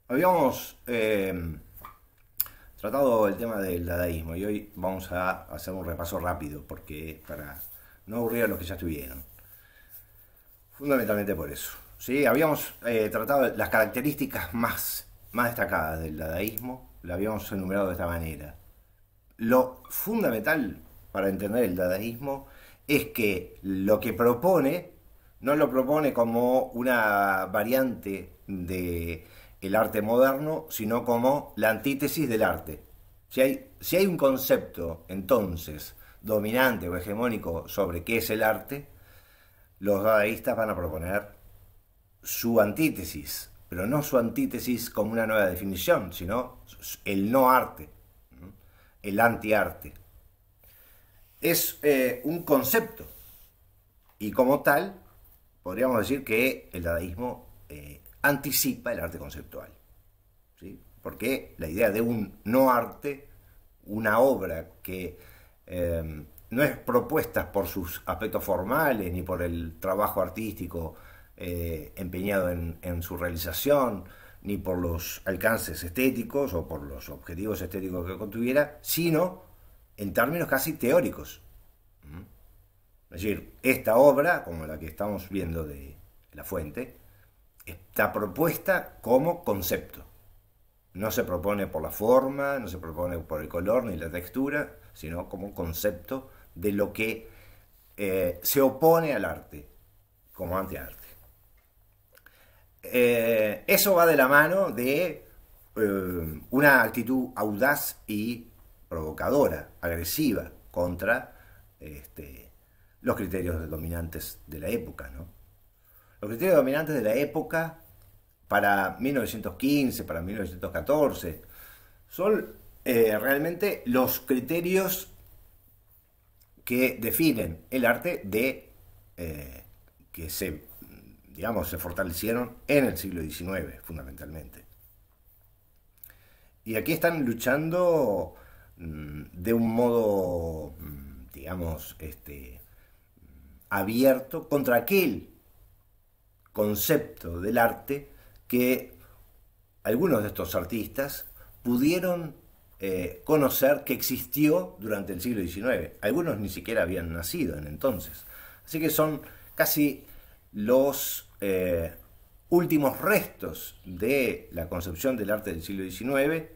Habíamos tratado el tema del dadaísmo y hoy vamos a hacer un repaso rápido porque para no aburrir a los que ya estuvieron. Fundamentalmente por eso. ¿Sí? Habíamos tratado las características más destacadas del dadaísmo, la habíamos enumerado de esta manera. Lo fundamental para entender el dadaísmo es que lo que propone no lo propone como una variante de el arte moderno, sino como la antítesis del arte. Si hay un concepto entonces dominante o hegemónico sobre qué es el arte, los dadaístas van a proponer su antítesis, pero no su antítesis como una nueva definición, sino el no arte, el antiarte. Es un concepto y como tal podríamos decir que el dadaísmo anticipa el arte conceptual, ¿sí? Porque la idea de un no arte, una obra que no es propuesta por sus aspectos formales ni por el trabajo artístico empeñado en su realización, ni por los alcances estéticos o por los objetivos estéticos que contuviera, sino en términos casi teóricos. Es decir, esta obra, como la que estamos viendo de La Fuente, está propuesta como concepto. No se propone por la forma, no se propone por el color ni la textura, sino como concepto de lo que se opone al arte, como antiarte. Eso va de la mano de una actitud audaz y provocadora, agresiva, contra los criterios dominantes de la época, ¿no? Los criterios dominantes de la época para 1915, para 1914, son realmente los criterios que definen el arte que se fortalecieron en el siglo XIX, fundamentalmente. Y aquí están luchando de un modo, digamos, abierto contra aquel concepto del arte que algunos de estos artistas pudieron conocer que existió durante el siglo XIX. Algunos ni siquiera habían nacido en entonces. Así que son casi los últimos restos de la concepción del arte del siglo XIX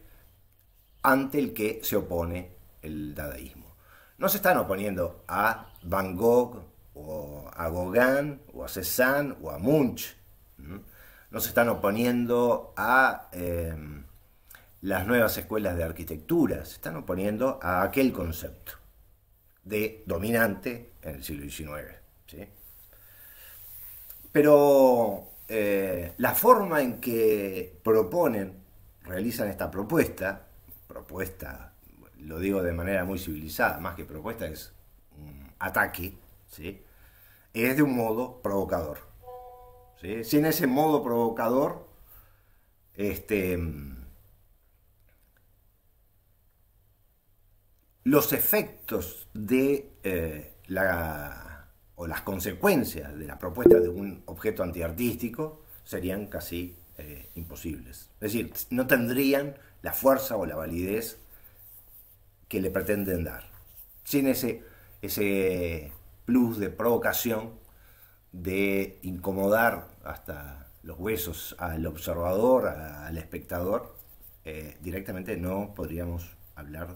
ante el que se opone el dadaísmo. No se están oponiendo a Van Gogh o a Gauguin o a Cézanne o a Munch. No se están oponiendo a las nuevas escuelas de arquitectura, se están oponiendo a aquel concepto de dominante en el siglo XIX, ¿sí? Pero la forma en que realizan esta propuesta, lo digo de manera muy civilizada, más que propuesta es un ataque, ¿sí? Es de un modo provocador, ¿sí? Si en ese modo provocador los efectos de o las consecuencias de la propuesta de un objeto antiartístico serían casi imposibles. Es decir, no tendrían la fuerza o la validez que le pretenden dar. Sin ese plus de provocación, de incomodar hasta los huesos al observador, al espectador, directamente no podríamos hablar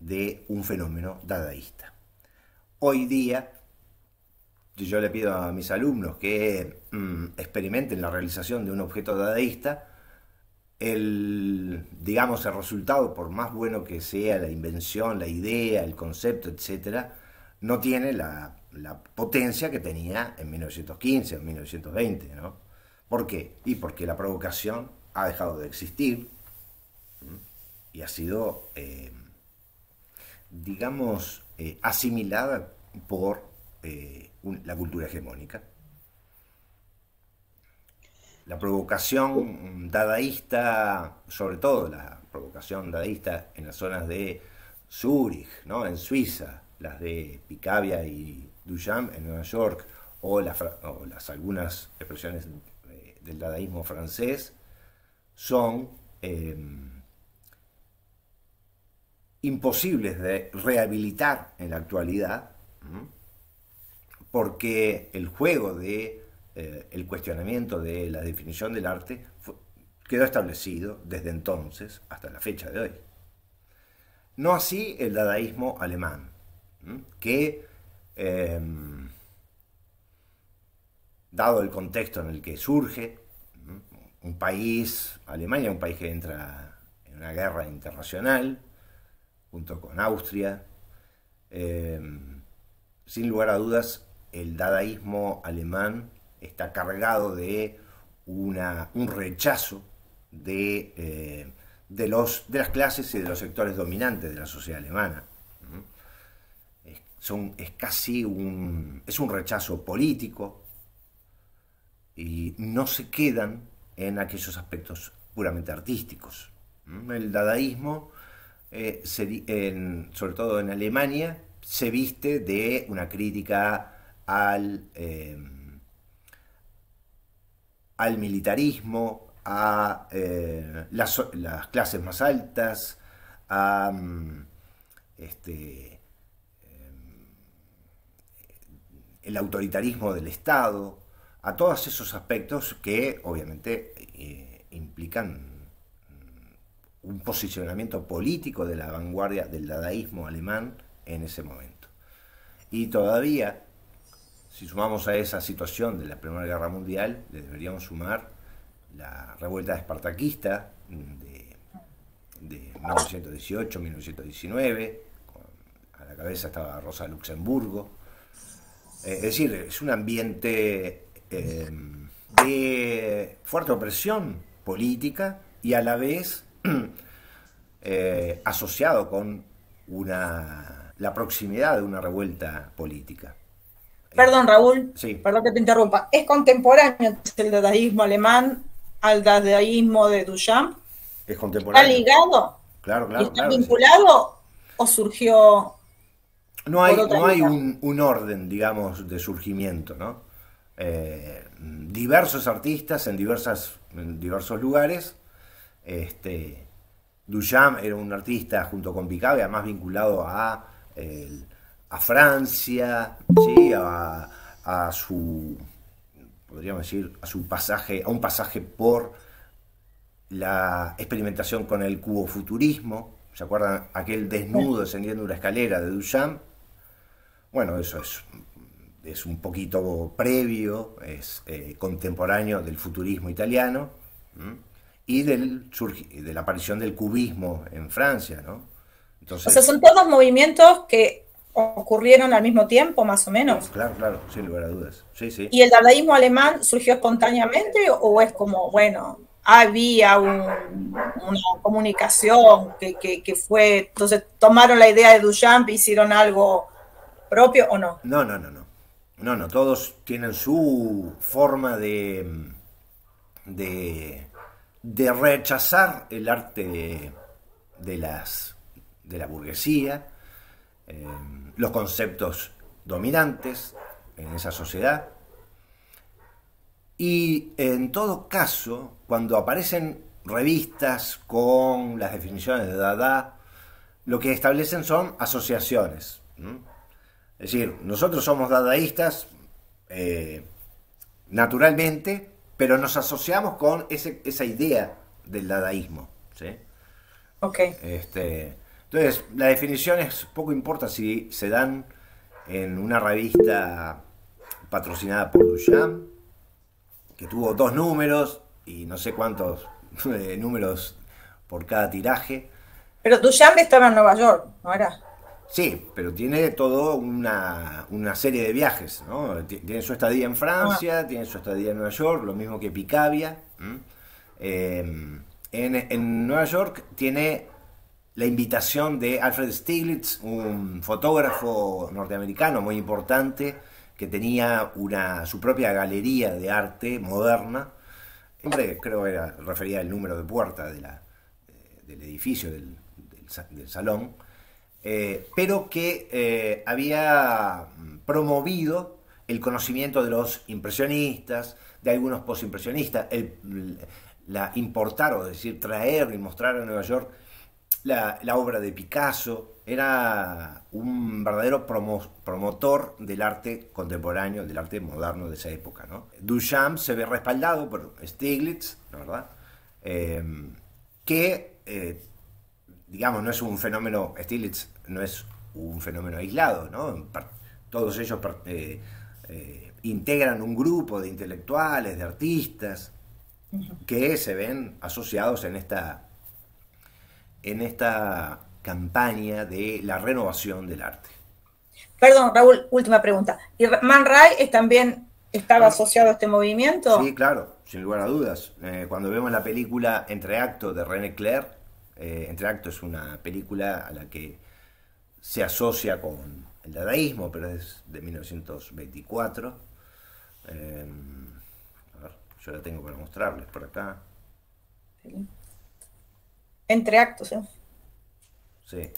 de un fenómeno dadaísta. Hoy día, yo le pido a mis alumnos que experimenten la realización de un objeto dadaísta, el resultado, por más bueno que sea la invención, la idea, el concepto, etcétera, no tiene la potencia que tenía en 1915 o 1920, ¿no? ¿Por qué? Y porque la provocación ha dejado de existir y ha sido, asimilada por la cultura hegemónica. La provocación dadaísta, sobre todo la provocación dadaísta en las zonas de Zúrich, ¿no? En Suiza, las de Picabia y Duchamp en Nueva York, o las algunas expresiones del dadaísmo francés, son imposibles de rehabilitar en la actualidad, porque el juego de el cuestionamiento de la definición del arte quedó establecido desde entonces hasta la fecha de hoy. No así el dadaísmo alemán, que, dado el contexto en el que surge, un país, Alemania, un país que entra en una guerra internacional, junto con Austria, sin lugar a dudas, el dadaísmo alemán está cargado de un rechazo de las clases y de los sectores dominantes de la sociedad alemana. Es casi es un rechazo político y no se quedan en aquellos aspectos puramente artísticos. El dadaísmo, sobre todo en Alemania, se viste de una crítica al militarismo, a las clases más altas, a el autoritarismo del Estado, a todos esos aspectos que obviamente implican un posicionamiento político de la vanguardia del dadaísmo alemán en ese momento. Y todavía, si sumamos a esa situación de la Primera Guerra Mundial, le deberíamos sumar la revuelta espartaquista de 1918-1919, a la cabeza estaba Rosa Luxemburgo. Es decir, es un ambiente de fuerte opresión política y a la vez asociado con la proximidad de una revuelta política. Perdón, Raúl, Sí. perdón que te interrumpa. ¿Es contemporáneo el dadaísmo alemán al dadaísmo de Duchamp? Es ¿Está contemporáneo. ligado? Claro, ¿Y claro, está claro que sí. vinculado o surgió por otra No hay vía? un orden, digamos, de surgimiento, ¿no? Diversos artistas en diversos lugares. Duchamp era un artista junto con Picabia, además vinculado a Francia, ¿sí? a su, podríamos decir, a un pasaje por la experimentación con el cubofuturismo. ¿Se acuerdan? Aquel desnudo descendiendo una escalera de Duchamp. Bueno, eso es un poquito previo, es contemporáneo del futurismo italiano, ¿m? Y de la aparición del cubismo en Francia, ¿no? O sea, Entonces, son todos movimientos que ocurrieron al mismo tiempo, más o menos. claro, claro, sin lugar a dudas. Sí, sí. ¿Y el dadaísmo alemán surgió espontáneamente o es como, bueno, había una comunicación que fue, entonces tomaron la idea de Duchamp e hicieron algo propio o no? No, no, no, no. No, no, todos tienen su forma de, de rechazar el arte de, de la burguesía, eh, los conceptos dominantes en esa sociedad. Y en todo caso, cuando aparecen revistas con las definiciones de Dada, lo que establecen son asociaciones. Es decir, nosotros somos dadaístas eh, naturalmente, pero nos asociamos con esa idea del dadaísmo. ¿Sí? Ok. Entonces, la definición es poco importa si se dan en una revista patrocinada por Duchamp, que tuvo 2 números y no sé cuántos números por cada tiraje. Pero Duchamp estaba en Nueva York, ¿no era? Sí, pero tiene todo una serie de viajes, ¿no? Tiene su estadía en Ah, Francia, tiene su estadía en Nueva York, lo mismo que Picabia. En Nueva York tiene la invitación de Alfred Stieglitz, un fotógrafo norteamericano muy importante que tenía su propia galería de arte moderna. Siempre creo que refería al número de puerta del edificio, del salón, pero que había promovido el conocimiento de los impresionistas, de algunos postimpresionistas, importar, o decir, traer y mostrar a Nueva York la obra de Picasso. Era un verdadero promotor del arte contemporáneo, del arte moderno de esa época, ¿no? Duchamp se ve respaldado por Stiglitz, ¿no? ¿Verdad? Eh, que, digamos, no es un fenómeno, Stiglitz no es un fenómeno aislado, ¿no? Todos ellos integran un grupo de intelectuales, de artistas, que se ven asociados en esta campaña de la renovación del arte. Perdón, Raúl, última pregunta. ¿Y Man Ray también estaba asociado a este movimiento? Sí, claro, sin lugar a dudas. Cuando vemos la película Entre Actos de René Clair, Entre Actos es una película a la que se asocia con el dadaísmo, pero es de 1924. A ver, yo la tengo para mostrarles por acá. Entre Actos, ¿eh? Sí.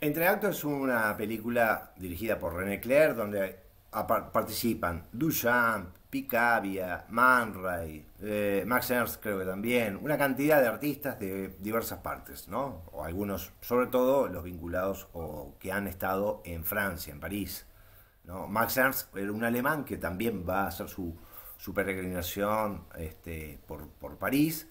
Entre Actos es una película dirigida por René Clair donde participan Duchamp, Picabia, Man Ray, Max Ernst creo que también, una cantidad de artistas de diversas partes, ¿no? O algunos, sobre todo los vinculados o que han estado en Francia, en París, ¿no? Max Ernst era un alemán que también va a hacer su peregrinación por París.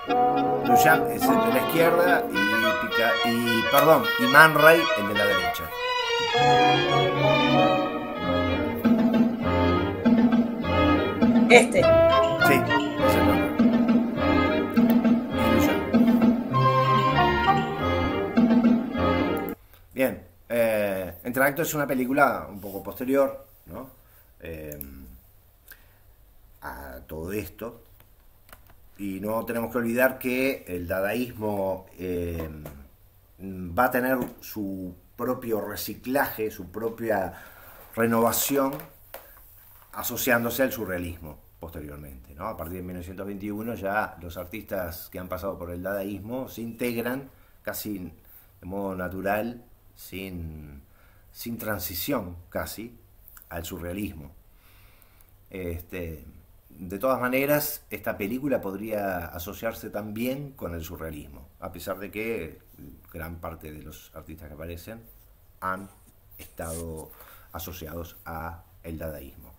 Duchamp es el de la izquierda y Man Ray el de la derecha. Este. Sí, es el Man Ray. Bien, Entre Actos es una película un poco posterior, ¿no? A todo esto. Y no tenemos que olvidar que el dadaísmo va a tener su propio reciclaje, su propia renovación, asociándose al surrealismo posteriormente, ¿no? A partir de 1921 ya los artistas que han pasado por el dadaísmo se integran casi de modo natural, sin transición casi, al surrealismo. De todas maneras, esta película podría asociarse también con el surrealismo, a pesar de que gran parte de los artistas que aparecen han estado asociados a el dadaísmo.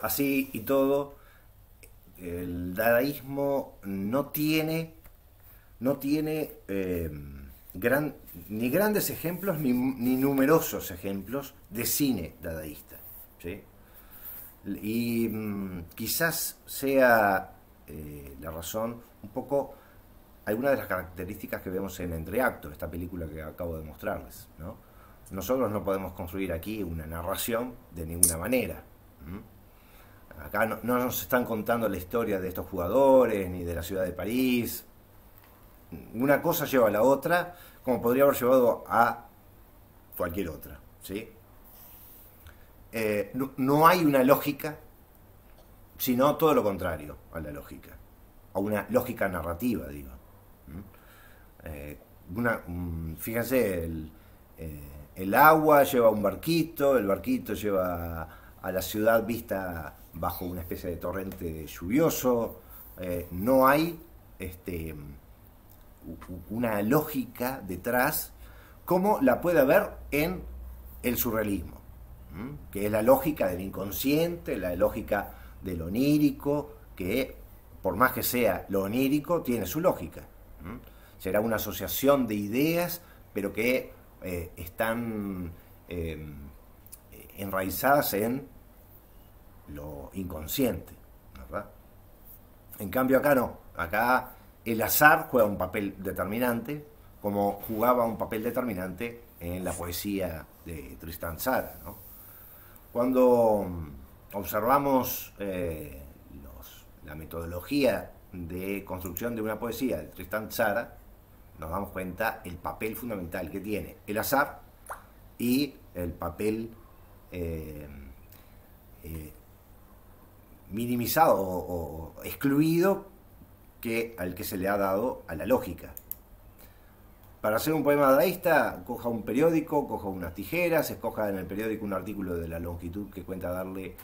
Así y todo, el dadaísmo no tiene ni grandes ejemplos ni numerosos ejemplos de cine dadaísta, ¿sí? Y quizás sea la razón un poco alguna de las características que vemos en Entre Actos, esta película que acabo de mostrarles, ¿no? Nosotros no podemos construir aquí una narración de ninguna manera. Acá no nos están contando la historia de estos jugadores ni de la ciudad de París. Una cosa lleva a la otra, como podría haber llevado a cualquier otra, ¿sí? No hay una lógica, sino todo lo contrario a la lógica, a una lógica narrativa, digo. Fíjense, el agua lleva un barquito, el barquito lleva a la ciudad vista bajo una especie de torrente lluvioso. No hay una lógica detrás como la puede haber en el surrealismo, que es la lógica del inconsciente, la lógica de lo onírico, que por más que sea lo onírico, tiene su lógica. Será una asociación de ideas, pero que están enraizadas en lo inconsciente, ¿verdad? En cambio acá no, acá el azar juega un papel determinante, como jugaba un papel determinante en la poesía de Tristán Tzara, ¿no? Cuando observamos la metodología de construcción de una poesía de Tristán Tzara, nos damos cuenta el papel fundamental que tiene el azar y el papel minimizado o excluido al que se le ha dado a la lógica. Para hacer un poema dadaísta, coja un periódico, coja unas tijeras, escoja en el periódico un artículo de la longitud que cuenta darle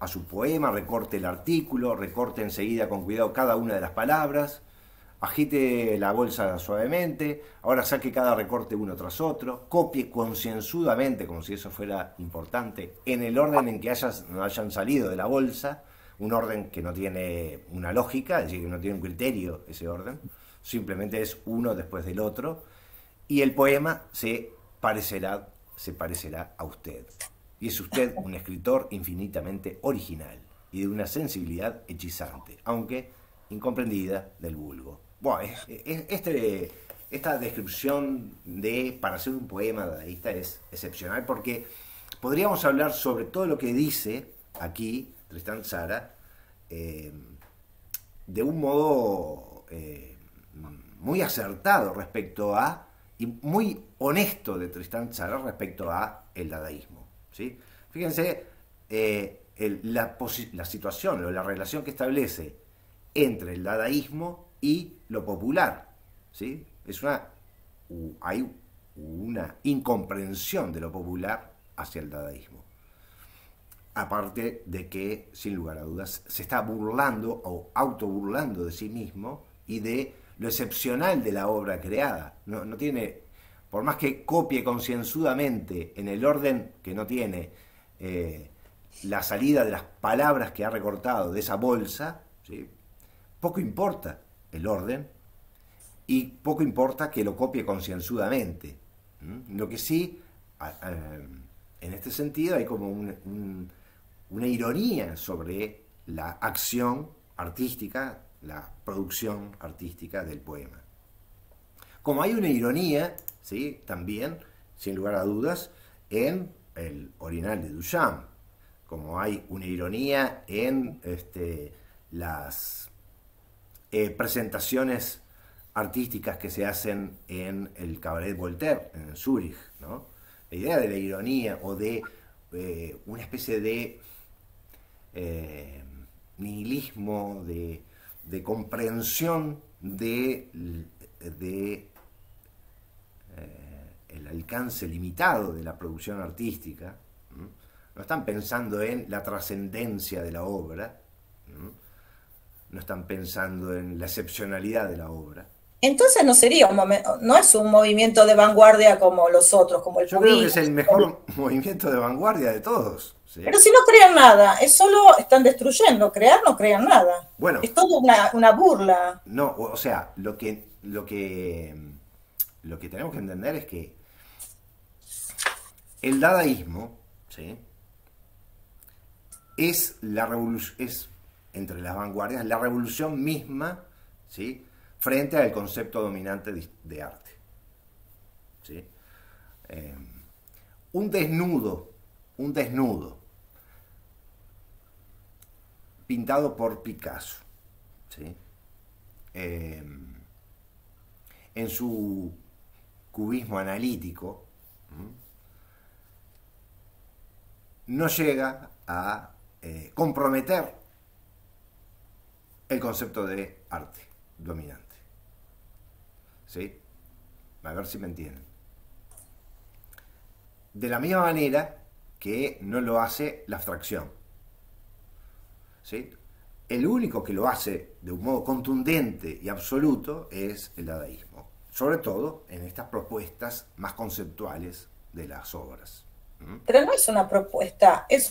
a su poema, recorte el artículo, recorte enseguida con cuidado cada una de las palabras, agite la bolsa suavemente, ahora saque cada recorte uno tras otro, copie concienzudamente, como si eso fuera importante, en el orden en que hayan salido de la bolsa, un orden que no tiene una lógica, es decir, que no tiene un criterio ese orden, simplemente es uno después del otro, y el poema se parecerá a usted. Y es usted un escritor infinitamente original y de una sensibilidad hechizante, aunque incomprendida del vulgo. Bueno, esta descripción para hacer un poema dadaísta es excepcional, porque podríamos hablar sobre todo lo que dice aquí Tristán Tzara de un modo muy acertado respecto a, y muy honesto de Tristán Tzara respecto a el dadaísmo, ¿sí? Fíjense la situación o la relación que establece entre el dadaísmo y lo popular, ¿sí? Hay una incomprensión de lo popular hacia el dadaísmo. Aparte de que, sin lugar a dudas, se está burlando o autoburlando de sí mismo y de lo excepcional de la obra creada. No tiene, por más que copie concienzudamente en el orden que no tiene la salida de las palabras que ha recortado de esa bolsa, ¿sí? Poco importa el orden y poco importa que lo copie concienzudamente. Lo que sí, en este sentido, hay como una ironía sobre la acción artística, la producción artística del poema. Como hay una ironía, ¿sí?, también, sin lugar a dudas, en el Orinal de Duchamp, como hay una ironía en las presentaciones artísticas que se hacen en el Cabaret Voltaire, en Zúrich, ¿no? La idea de la ironía o de una especie de nihilismo, de comprensión el alcance limitado de la producción artística. No están pensando en la trascendencia de la obra, no están pensando en la excepcionalidad de la obra. Entonces no sería no es un movimiento de vanguardia como los otros, como el Yo creo que es el mejor movimiento de vanguardia de todos, ¿sí? Pero si no crean nada, es solo están destruyendo, crear no crean nada. Bueno, es todo una burla. No, o sea, lo que tenemos que entender es que el dadaísmo, ¿sí?, es la revolución, es entre las vanguardias la revolución misma, ¿sí?, frente al concepto dominante de arte, ¿sí? Un desnudo pintado por Picasso, ¿sí?, en su cubismo analítico, no llega a comprometer el concepto de arte dominante, ¿sí? A ver si me entienden. De la misma manera que no lo hace la abstracción, ¿sí? El único que lo hace de un modo contundente y absoluto es el dadaísmo, sobre todo en estas propuestas más conceptuales de las obras. Pero no es una propuesta, es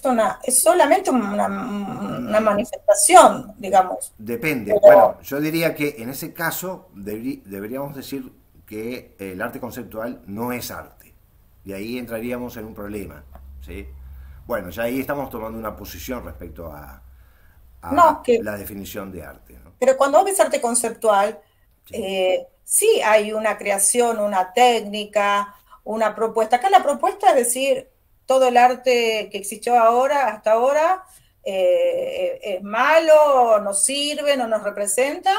solamente una manifestación, digamos. Depende. Bueno, yo diría que en ese caso deberíamos decir que el arte conceptual no es arte. Y ahí entraríamos en un problema, ¿sí? Bueno, ya ahí estamos tomando una posición respecto a la definición de arte, ¿no? Pero cuando vos ves arte conceptual, sí hay una creación, una técnica, una propuesta. Acá la propuesta es decir, todo el arte que existió hasta ahora es malo, no sirve, no nos representa.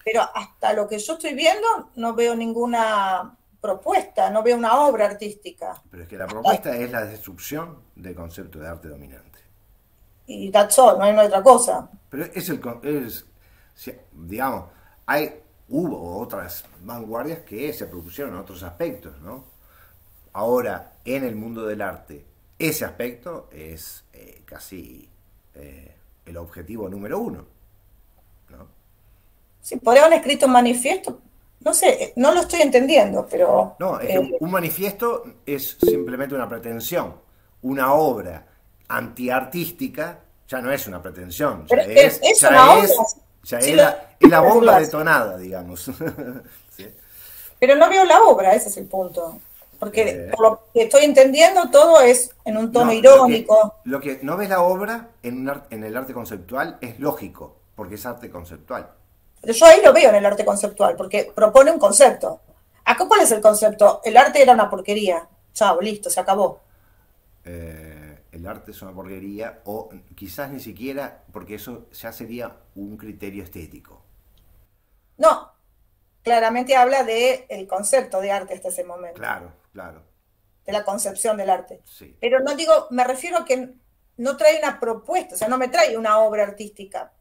pero hasta lo que yo estoy viendo no veo ninguna propuesta, no veo una obra artística. Pero es que la propuesta es la destrucción del concepto de arte dominante. Y that's all, no hay otra cosa. Pero digamos, hubo otras vanguardias que se propusieron en otros aspectos, ¿no? Ahora, en el mundo del arte, ese aspecto es casi el objetivo número uno, ¿no? Si podrían escrito un manifiesto, no sé, no lo estoy entendiendo, pero... No, es que un manifiesto es simplemente una pretensión. Una obra antiartística ya no es una pretensión, pero es una obra. Sí, es la bomba detonada, digamos. ¿Sí? Pero no veo la obra, ese es el punto. Porque por lo que estoy entendiendo, todo es en un tono irónico. Lo que no ves la obra en el arte conceptual es lógico, porque es arte conceptual. Pero yo ahí lo veo en el arte conceptual, porque propone un concepto. Acá, ¿cuál es el concepto? El arte era una porquería. Chao, listo, se acabó. El arte es una porquería, o quizás ni siquiera, porque eso ya sería un criterio estético. No, claramente habla del concepto de arte hasta ese momento. Claro, claro. De la concepción del arte. Sí. Pero no digo, me refiero a que no trae una propuesta, o sea, no me trae una obra artística.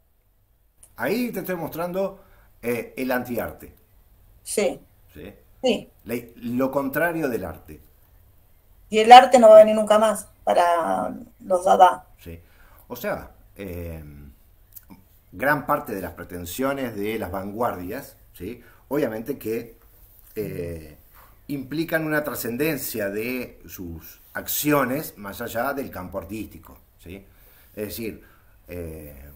Ahí te estoy mostrando el antiarte. Sí. ¿Sí? Sí. Lo contrario del arte. Y el arte no va a venir nunca más para los Dada. ¿Sí? O sea, gran parte de las pretensiones de las vanguardias, ¿sí? Obviamente que implican una trascendencia de sus acciones más allá del campo artístico, ¿sí? Es decir,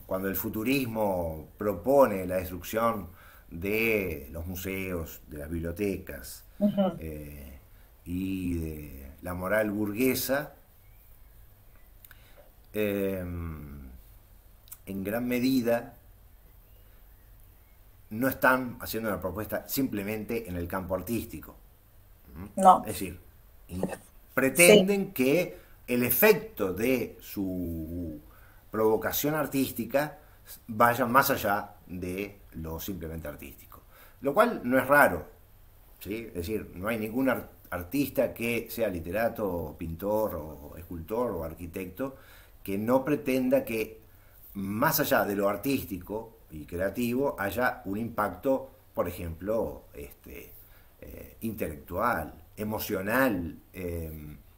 cuando el futurismo propone la destrucción de los museos, de las bibliotecas y de la moral burguesa, en gran medida no están haciendo una propuesta simplemente en el campo artístico. No. Es decir, pretenden Sí. que el efecto de su provocación artística vaya más allá de lo simplemente artístico. Lo cual no es raro, ¿sí? Es decir, no hay ningún artista que sea literato, pintor o escultor o arquitecto que no pretenda que más allá de lo artístico y creativo haya un impacto, por ejemplo, intelectual, emocional,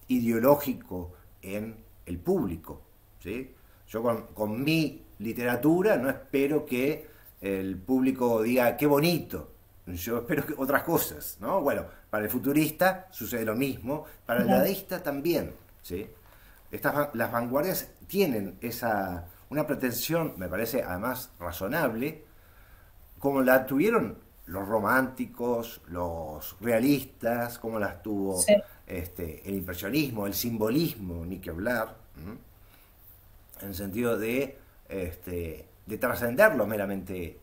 ideológico en el público, ¿sí? Yo con mi literatura no espero que el público diga qué bonito, yo espero que otras cosas, ¿no? Bueno, para el futurista sucede lo mismo, para el dadaísta también, ¿sí? Las vanguardias tienen una pretensión, me parece además razonable, como la tuvieron los románticos, los realistas, como las tuvo Sí. el impresionismo, el simbolismo, ni que hablar, en el sentido de trascender lo meramente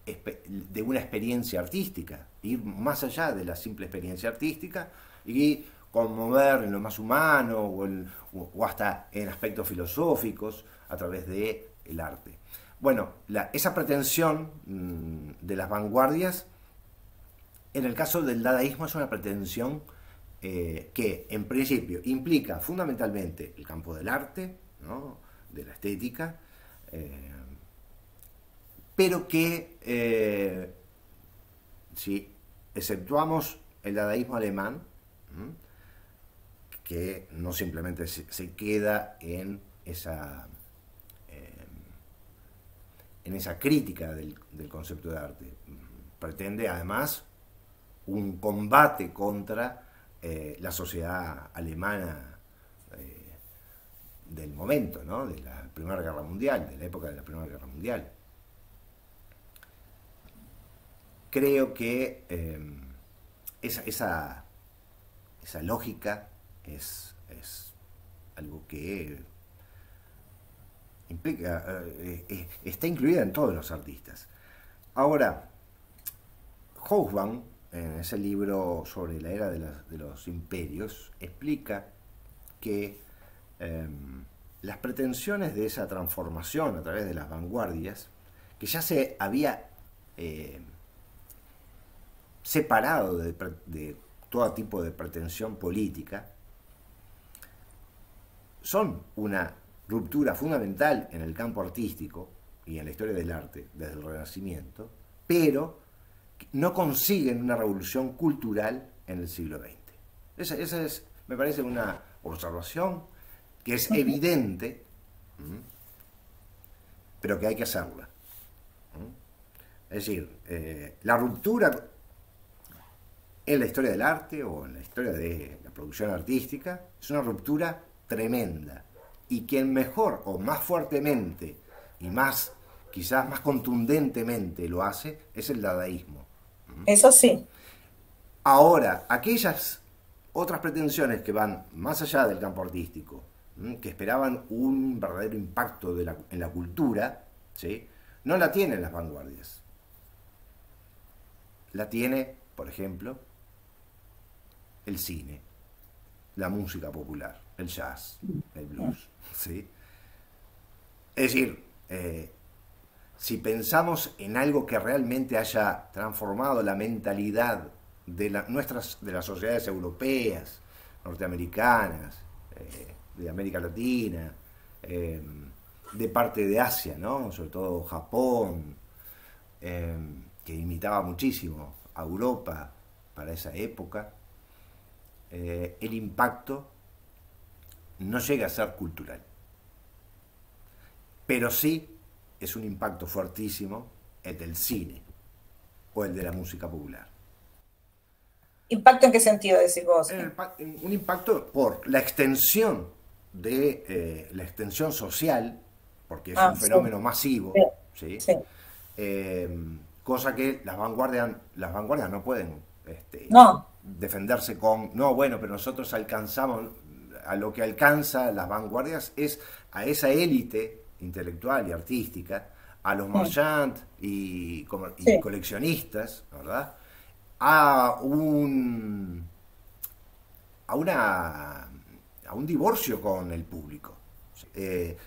de una experiencia artística, ir más allá de la simple experiencia artística y conmover en lo más humano o hasta en aspectos filosóficos a través del arte. Bueno, esa pretensión de las vanguardias, en el caso del dadaísmo, es una pretensión que en principio implica fundamentalmente el campo del arte, ¿no? De la estética, pero que si exceptuamos el dadaísmo alemán, que no simplemente se queda en esa crítica del concepto de arte, pretende además un combate contra la sociedad alemana del momento, ¿no? De la Primera Guerra Mundial, de la época de la Primera Guerra Mundial. Creo que esa lógica es algo que implica, está incluida en todos los artistas. Ahora, Hobsbawm, en ese libro sobre la era de los imperios, explica que las pretensiones de esa transformación a través de las vanguardias, que ya se había eh, separado de todo tipo de pretensión política, son una ruptura fundamental en el campo artístico y en la historia del arte desde el Renacimiento, pero no consiguen una revolución cultural en el siglo XX. Esa es, me parece, una observación que es evidente, pero que hay que hacerla. Es decir, la ruptura en la historia del arte o en la historia de la producción artística es una ruptura tremenda, y quien mejor o más fuertemente y más, quizás más contundentemente lo hace es el dadaísmo. Eso sí. Ahora, aquellas otras pretensiones que van más allá del campo artístico, que esperaban un verdadero impacto en la cultura, ¿sí?, no la tienen las vanguardias. La tiene, por ejemplo, el cine, la música popular, el jazz, el blues, ¿sí? Es decir, si pensamos en algo que realmente haya transformado la mentalidad de las sociedades europeas, norteamericanas, de América Latina, de parte de Asia, ¿no? Sobre todo Japón, que imitaba muchísimo a Europa para esa época, el impacto no llega a ser cultural, pero sí es un impacto fuertísimo el del cine o el de la música popular. ¿Impacto en qué sentido decís vos? Un impacto por la extensión de la extensión social, porque es un fenómeno masivo, ¿sí? Sí. Cosa que las vanguardias no pueden No. defenderse con, no, bueno, pero nosotros alcanzamos, a lo que alcanza las vanguardias es a esa élite intelectual y artística, a los marchands y coleccionistas, ¿verdad?, a un divorcio con el público.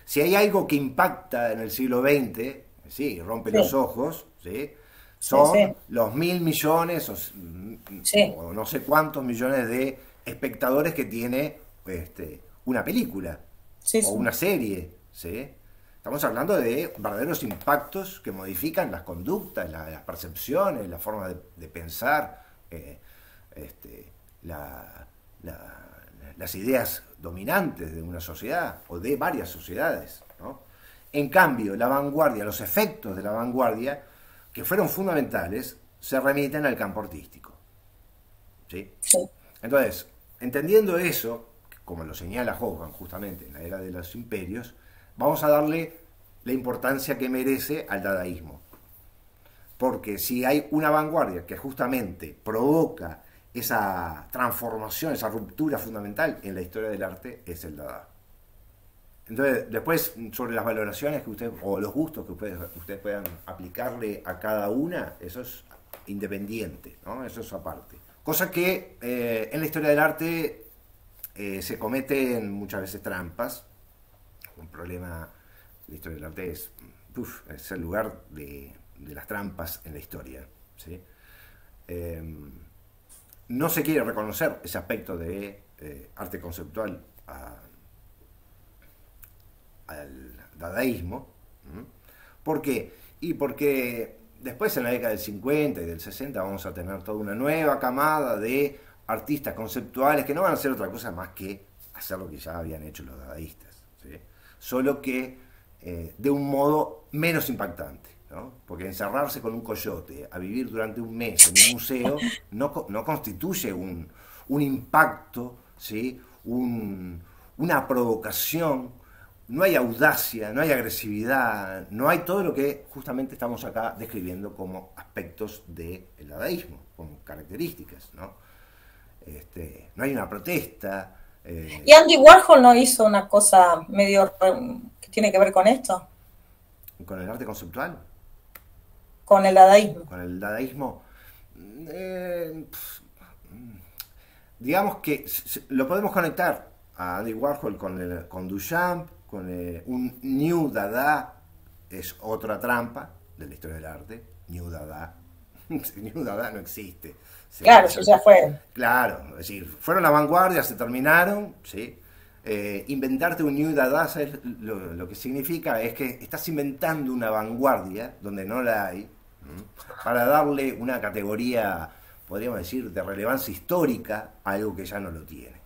Si hay algo que impacta en el siglo XX, sí, rompe los ojos, ¿sí?, son los 1.000 millones o no sé cuántos millones de espectadores que tiene una película o una serie, ¿sí? Estamos hablando de verdaderos impactos que modifican las conductas, las percepciones, la forma de pensar, las ideas dominantes de una sociedad o de varias sociedades, ¿no? En cambio, la vanguardia, los efectos de la vanguardia, que fueron fundamentales, se remiten al campo artístico, ¿sí? Entonces, entendiendo eso, como lo señala Hoffman justamente en la era de los imperios, vamos a darle la importancia que merece al dadaísmo. Porque si hay una vanguardia que justamente provoca esa transformación, esa ruptura fundamental en la historia del arte, es el dada. Entonces, después, sobre las valoraciones que ustedes, o los gustos que ustedes puedan aplicarle a cada una, eso es independiente, ¿no? Eso es aparte. Cosa que en la historia del arte se cometen muchas veces trampas. Un problema de la historia del arte es el lugar de las trampas en la historia, ¿sí? No se quiere reconocer ese aspecto de arte conceptual al dadaísmo. ¿Por qué? Y porque después, en la década del 50 y del 60, vamos a tener toda una nueva camada de artistas conceptuales que no van a hacer otra cosa más que hacer lo que ya habían hecho los dadaístas, ¿sí? Solo que de un modo menos impactante, ¿no? Porque encerrarse con un coyote a vivir durante un mes en un museo no constituye un impacto, ¿sí?, una provocación. No hay audacia, no hay agresividad, no hay todo lo que justamente estamos acá describiendo como aspectos del dadaísmo, como características, ¿no? No hay una protesta. ¿Y Andy Warhol no hizo una cosa medio que tiene que ver con esto? ¿Con el arte conceptual? Con el dadaísmo. Con el dadaísmo. Digamos que lo podemos conectar a Andy Warhol con Duchamp, con un New Dada, es otra trampa de la historia del arte, New Dada. New Dada no existe. ¿Sí? Claro, eso ya fue. Claro, es decir, fueron la vanguardia, se terminaron, ¿sí? Inventarte un New Dada, ¿sabes? Lo que significa es que estás inventando una vanguardia donde no la hay, ¿m? Para darle una categoría, podríamos decir, de relevancia histórica a algo que ya no lo tiene.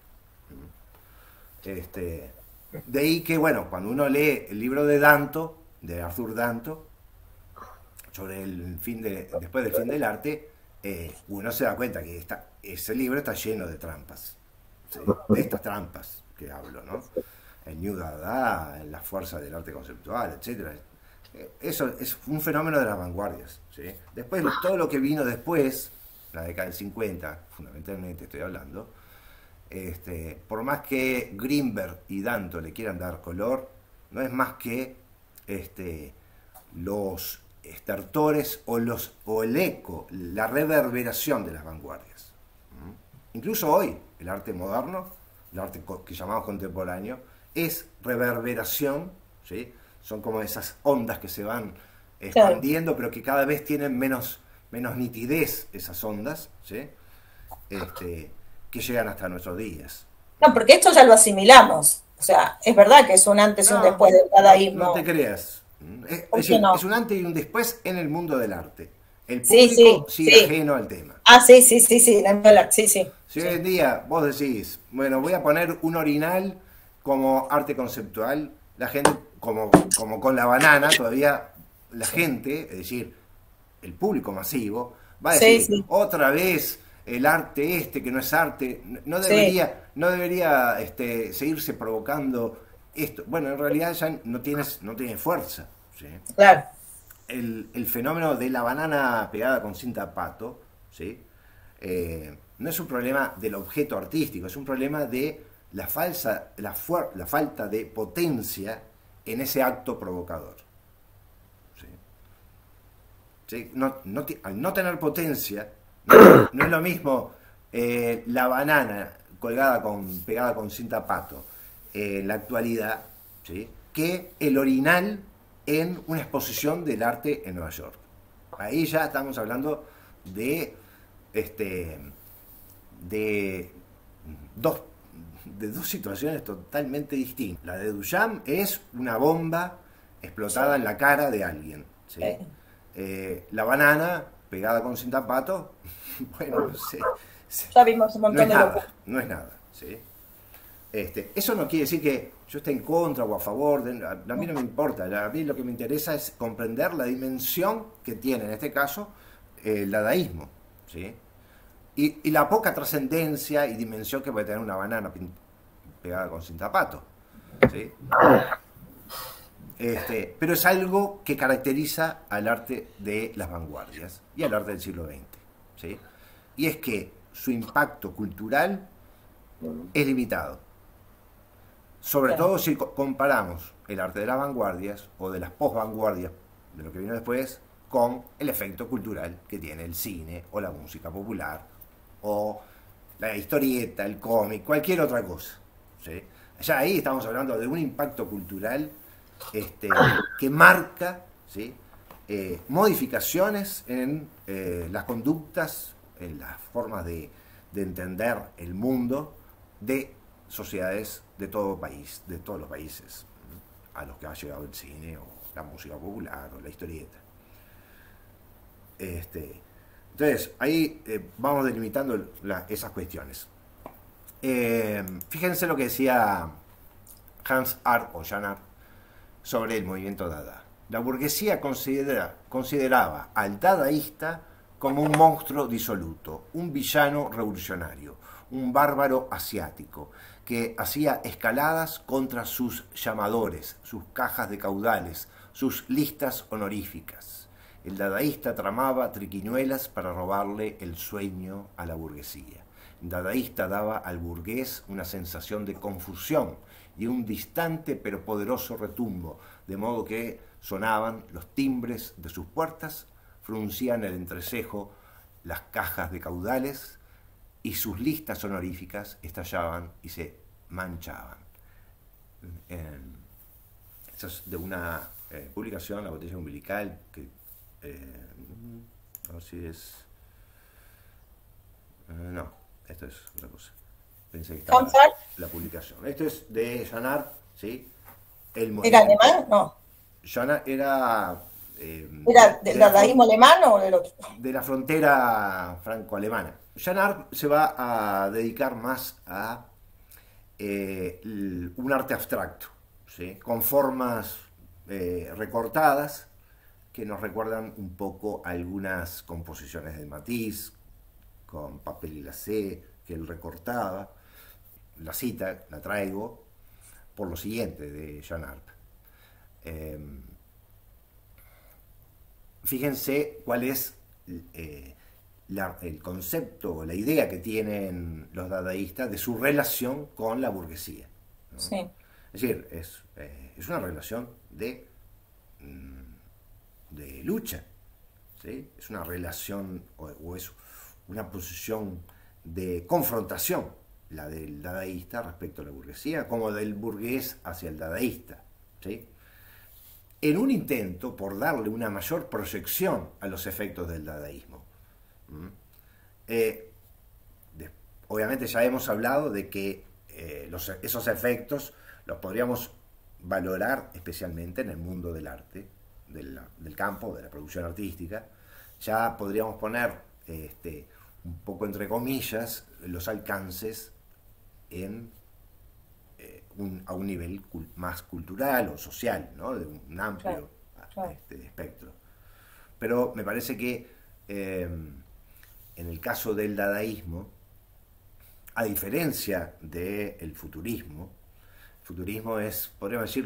De ahí que, bueno, cuando uno lee el libro de Danto, de Arthur Danto, sobre después del fin del arte, uno se da cuenta que ese libro está lleno de trampas, ¿sí? De estas trampas que hablo, ¿no? El New Dada, la fuerza del arte conceptual, etcétera. Eso es un fenómeno de las vanguardias, ¿sí? Después, todo lo que vino después, la década del 50, fundamentalmente estoy hablando, por más que Greenberg y Danto le quieran dar color, no es más que los estertores o el eco, la reverberación de las vanguardias. Incluso hoy, el arte moderno, el arte que llamamos contemporáneo, es reverberación, ¿sí? Son como esas ondas que se van expandiendo, pero que cada vez tienen menos nitidez esas ondas, ¿sí? Que llegan hasta nuestros días. No, porque esto ya lo asimilamos. O sea, es verdad que es un antes y un después del dadaísmo. No te creas. Es decir, no? Es un antes y un después en el mundo del arte. El Sí, público sí, sigue sí. ajeno al tema. Ah, sí, sí, sí, sí, sí, sí. Si hoy en día vos decís, bueno, voy a poner un orinal como arte conceptual, la gente, como con la banana, todavía la gente, es decir, el público masivo, va a decir, Sí, sí. otra vez el arte que no es arte, no Sí. debería seguirse provocando esto. Bueno, en realidad ya no tiene fuerza, ¿sí? Claro. El fenómeno de la banana pegada con cinta pato, ¿sí? No es un problema del objeto artístico, es un problema de la falta de potencia en ese acto provocador. ¿Sí? ¿Sí? Al no tener potencia, no es lo mismo la banana pegada con cinta pato en la actualidad, ¿sí? Que el orinal en una exposición del arte en Nueva York. Ahí ya estamos hablando de de dos, de dos situaciones totalmente distintas. La de Duchamp es una bomba explotada en la cara de alguien, ¿sí? La banana pegada con cinta pato, bueno, Ya vimos un no montón es de nada, locura. no es nada, ¿sí? Eso no quiere decir que yo esté en contra o a favor, a mí no me importa, a mí lo que me interesa es comprender la dimensión que tiene, en este caso, el dadaísmo, ¿sí? Y la poca trascendencia y dimensión que puede tener una banana pegada con cinta pato, ¿sí? Pero es algo que caracteriza al arte de las vanguardias y al arte del siglo XX, ¿sí? Y es que su impacto cultural es limitado. Sobre todo si comparamos el arte de las vanguardias o de las posvanguardias, de lo que vino después, con el efecto cultural que tiene el cine o la música popular o la historieta, el cómic, cualquier otra cosa, ¿sí? Ya ahí estamos hablando de un impacto cultural que marca, ¿sí? Modificaciones en las conductas, en las formas de entender el mundo de sociedades de todo país, de todos los países a los que ha llegado el cine o la música popular o la historieta. Entonces, ahí vamos delimitando esas cuestiones. Fíjense lo que decía Hans Art o Jan Art sobre el movimiento Dada. La burguesía consideraba al dadaísta como un monstruo disoluto, un villano revolucionario, un bárbaro asiático que hacía escaladas contra sus llamadores, sus cajas de caudales, sus listas honoríficas. El dadaísta tramaba triquiñuelas para robarle el sueño a la burguesía. El dadaísta daba al burgués una sensación de confusión y un distante pero poderoso retumbo, de modo que sonaban los timbres de sus puertas, fruncían el entrecejo las cajas de caudales y sus listas honoríficas estallaban y se manchaban. Eso es de una publicación, La botella umbilical, que a ver si es... no, esto es otra cosa. Pensé que estaba Kansar, la publicación. Esto es de Janart, ¿sí? El ¿era movimiento. alemán? No. Janart era ¿Era del dadaísmo alemán o del otro? de la frontera franco-alemana. Janart se va a dedicar más a un arte abstracto, ¿sí? Con formas recortadas que nos recuerdan un poco algunas composiciones de Matisse, con papel y glacé, que él recortaba. La cita la traigo por lo siguiente de Jean Arp. Eh, Fíjense cuál es el concepto, la idea que tienen los dadaístas de su relación con la burguesía, ¿no? Sí, Es decir, es una relación de lucha, ¿sí? Es una relación o es una posición de confrontación, la del dadaísta respecto a la burguesía, como del burgués hacia el dadaísta, ¿sí? En un intento por darle una mayor proyección a los efectos del dadaísmo. ¿Mm? Eh, Obviamente ya hemos hablado de que esos efectos los podríamos valorar especialmente en el mundo del arte, del campo, de la producción artística. Ya podríamos poner un poco entre comillas los alcances en a un nivel más cultural o social, ¿no? De un claro, amplio claro. espectro. Pero me parece que en el caso del dadaísmo, a diferencia del futurismo es, podríamos decir,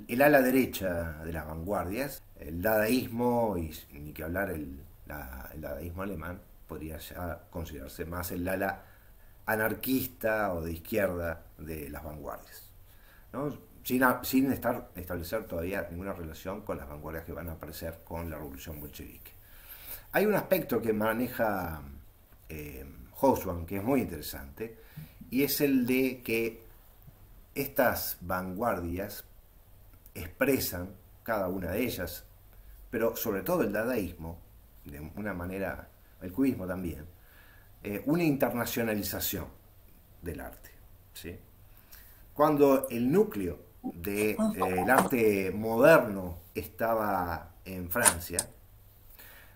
el ala derecha de las vanguardias. El dadaísmo, y ni que hablar el dadaísmo alemán, podría ya considerarse más el ala anarquista o de izquierda de las vanguardias, ¿no? Sin establecer todavía ninguna relación con las vanguardias que van a aparecer con la revolución bolchevique. Hay un aspecto que maneja Hobsbawm que es muy interesante, y es el de que estas vanguardias expresan, cada una de ellas, pero sobre todo el dadaísmo, de una manera, el cubismo también, una internacionalización del arte, ¿sí? Cuando el núcleo del arte moderno estaba en Francia,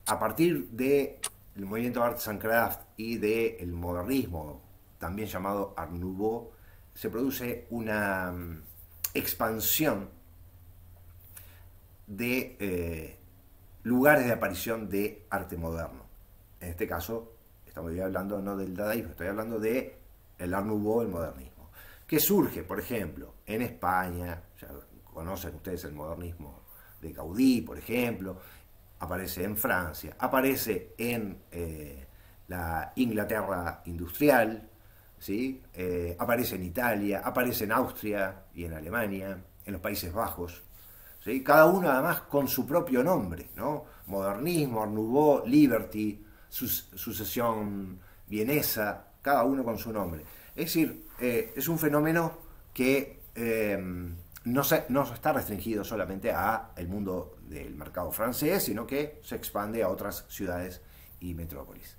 a partir del movimiento Arts and Crafts y del modernismo, también llamado Art Nouveau, se produce una expansión de lugares de aparición de arte moderno. En este caso, estamos hablando no del dadaísmo, estoy hablando del Art Nouveau, el modernismo, que surge, por ejemplo, en España. Ya conocen ustedes el modernismo de Gaudí, por ejemplo, aparece en Francia, aparece en la Inglaterra industrial, ¿sí? Aparece en Italia, aparece en Austria y en Alemania, en los Países Bajos, ¿sí? Cada uno además con su propio nombre, ¿no? Modernismo, Art Nouveau, Liberty, sucesión vienesa, cada uno con su nombre. Es decir, es un fenómeno que no está restringido solamente a el mundo del mercado francés, sino que se expande a otras ciudades y metrópolis.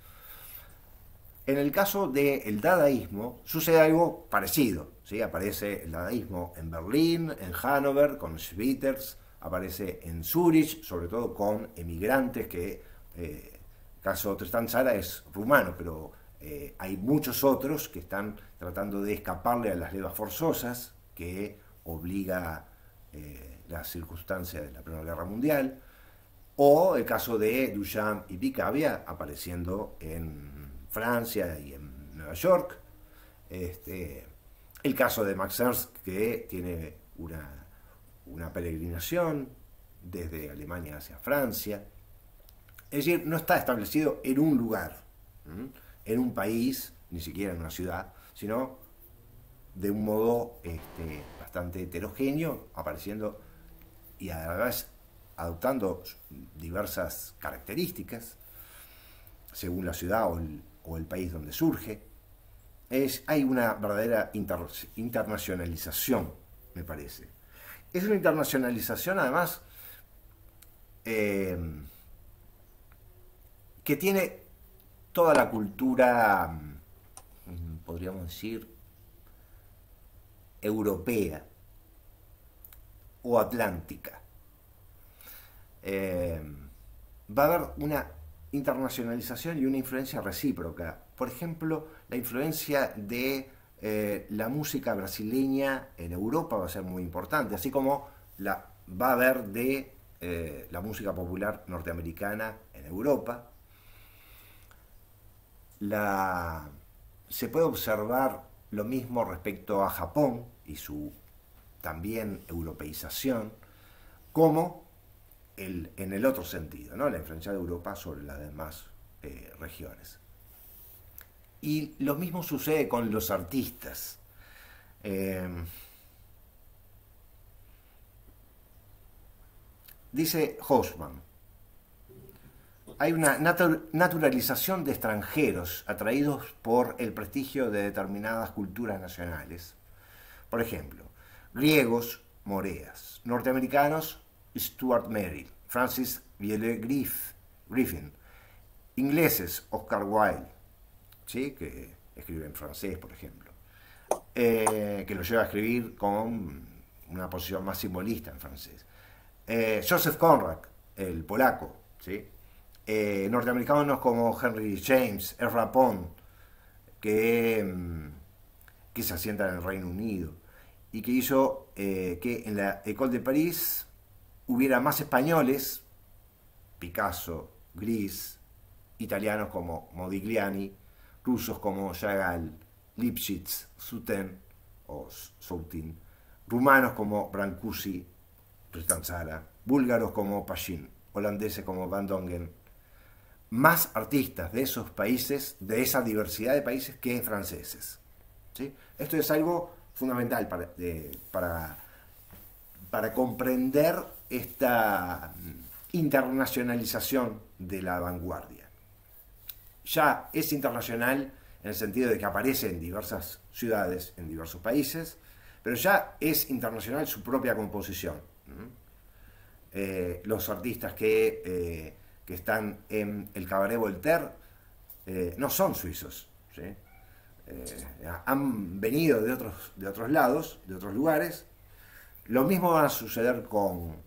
En el caso del dadaísmo sucede algo parecido, ¿sí? Aparece el dadaísmo en Berlín, en Hannover, con Schwitters, aparece en Zúrich, sobre todo con emigrantes que, caso Tristan Tzara es rumano, pero hay muchos otros que están tratando de escaparle a las levas forzosas que obliga la circunstancia de la Primera Guerra Mundial, o el caso de Duchamp y Picabia apareciendo en Francia y en Nueva York, el caso de Max Ernst, que tiene una peregrinación desde Alemania hacia Francia. Es decir, no está establecido en un lugar, en un país, ni siquiera en una ciudad, sino de un modo bastante heterogéneo, apareciendo y además adoptando diversas características según la ciudad o el país donde surge. Hay una verdadera internacionalización, me parece. Es una internacionalización además que tiene toda la cultura, podríamos decir, europea o atlántica. Eh, Va a haber una internacionalización y una influencia recíproca. Por ejemplo, la influencia de la música brasileña en Europa va a ser muy importante, así como va a haber de la música popular norteamericana en Europa. Se puede observar lo mismo respecto a Japón y su también europeización, como en el otro sentido, ¿no? La influencia de Europa sobre las demás regiones. Y lo mismo sucede con los artistas. Eh, Dice Hausmann, hay una naturalización de extranjeros atraídos por el prestigio de determinadas culturas nacionales. Por ejemplo, griegos, Moreas; norteamericanos, Stuart Merrill, Francis Griffin; ingleses, Oscar Wilde, ¿sí? Que escribe en francés, por ejemplo, que lo lleva a escribir con una posición más simbolista en francés. Joseph Conrad, el polaco, ¿sí? Norteamericanos como Henry James, Ezra Pound, que se asientan en el Reino Unido y que hizo que en la École de París hubiera más españoles, Picasso, Gris; italianos como Modigliani; rusos como Chagall, Lipschitz, Soutin; rumanos como Brancusi, Tristan Tzara; búlgaros como Pashin; holandeses como Van Dongen. Más artistas de esos países, de esa diversidad de países, que franceses, ¿sí? Esto es algo fundamental para comprender esta internacionalización de la vanguardia. Ya es internacional en el sentido de que aparece en diversas ciudades, en diversos países, pero ya es internacional su propia composición. Los artistas que están en el Cabaret Voltaire no son suizos, ¿sí? Han venido de otros lados, de otros lugares. Lo mismo va a suceder con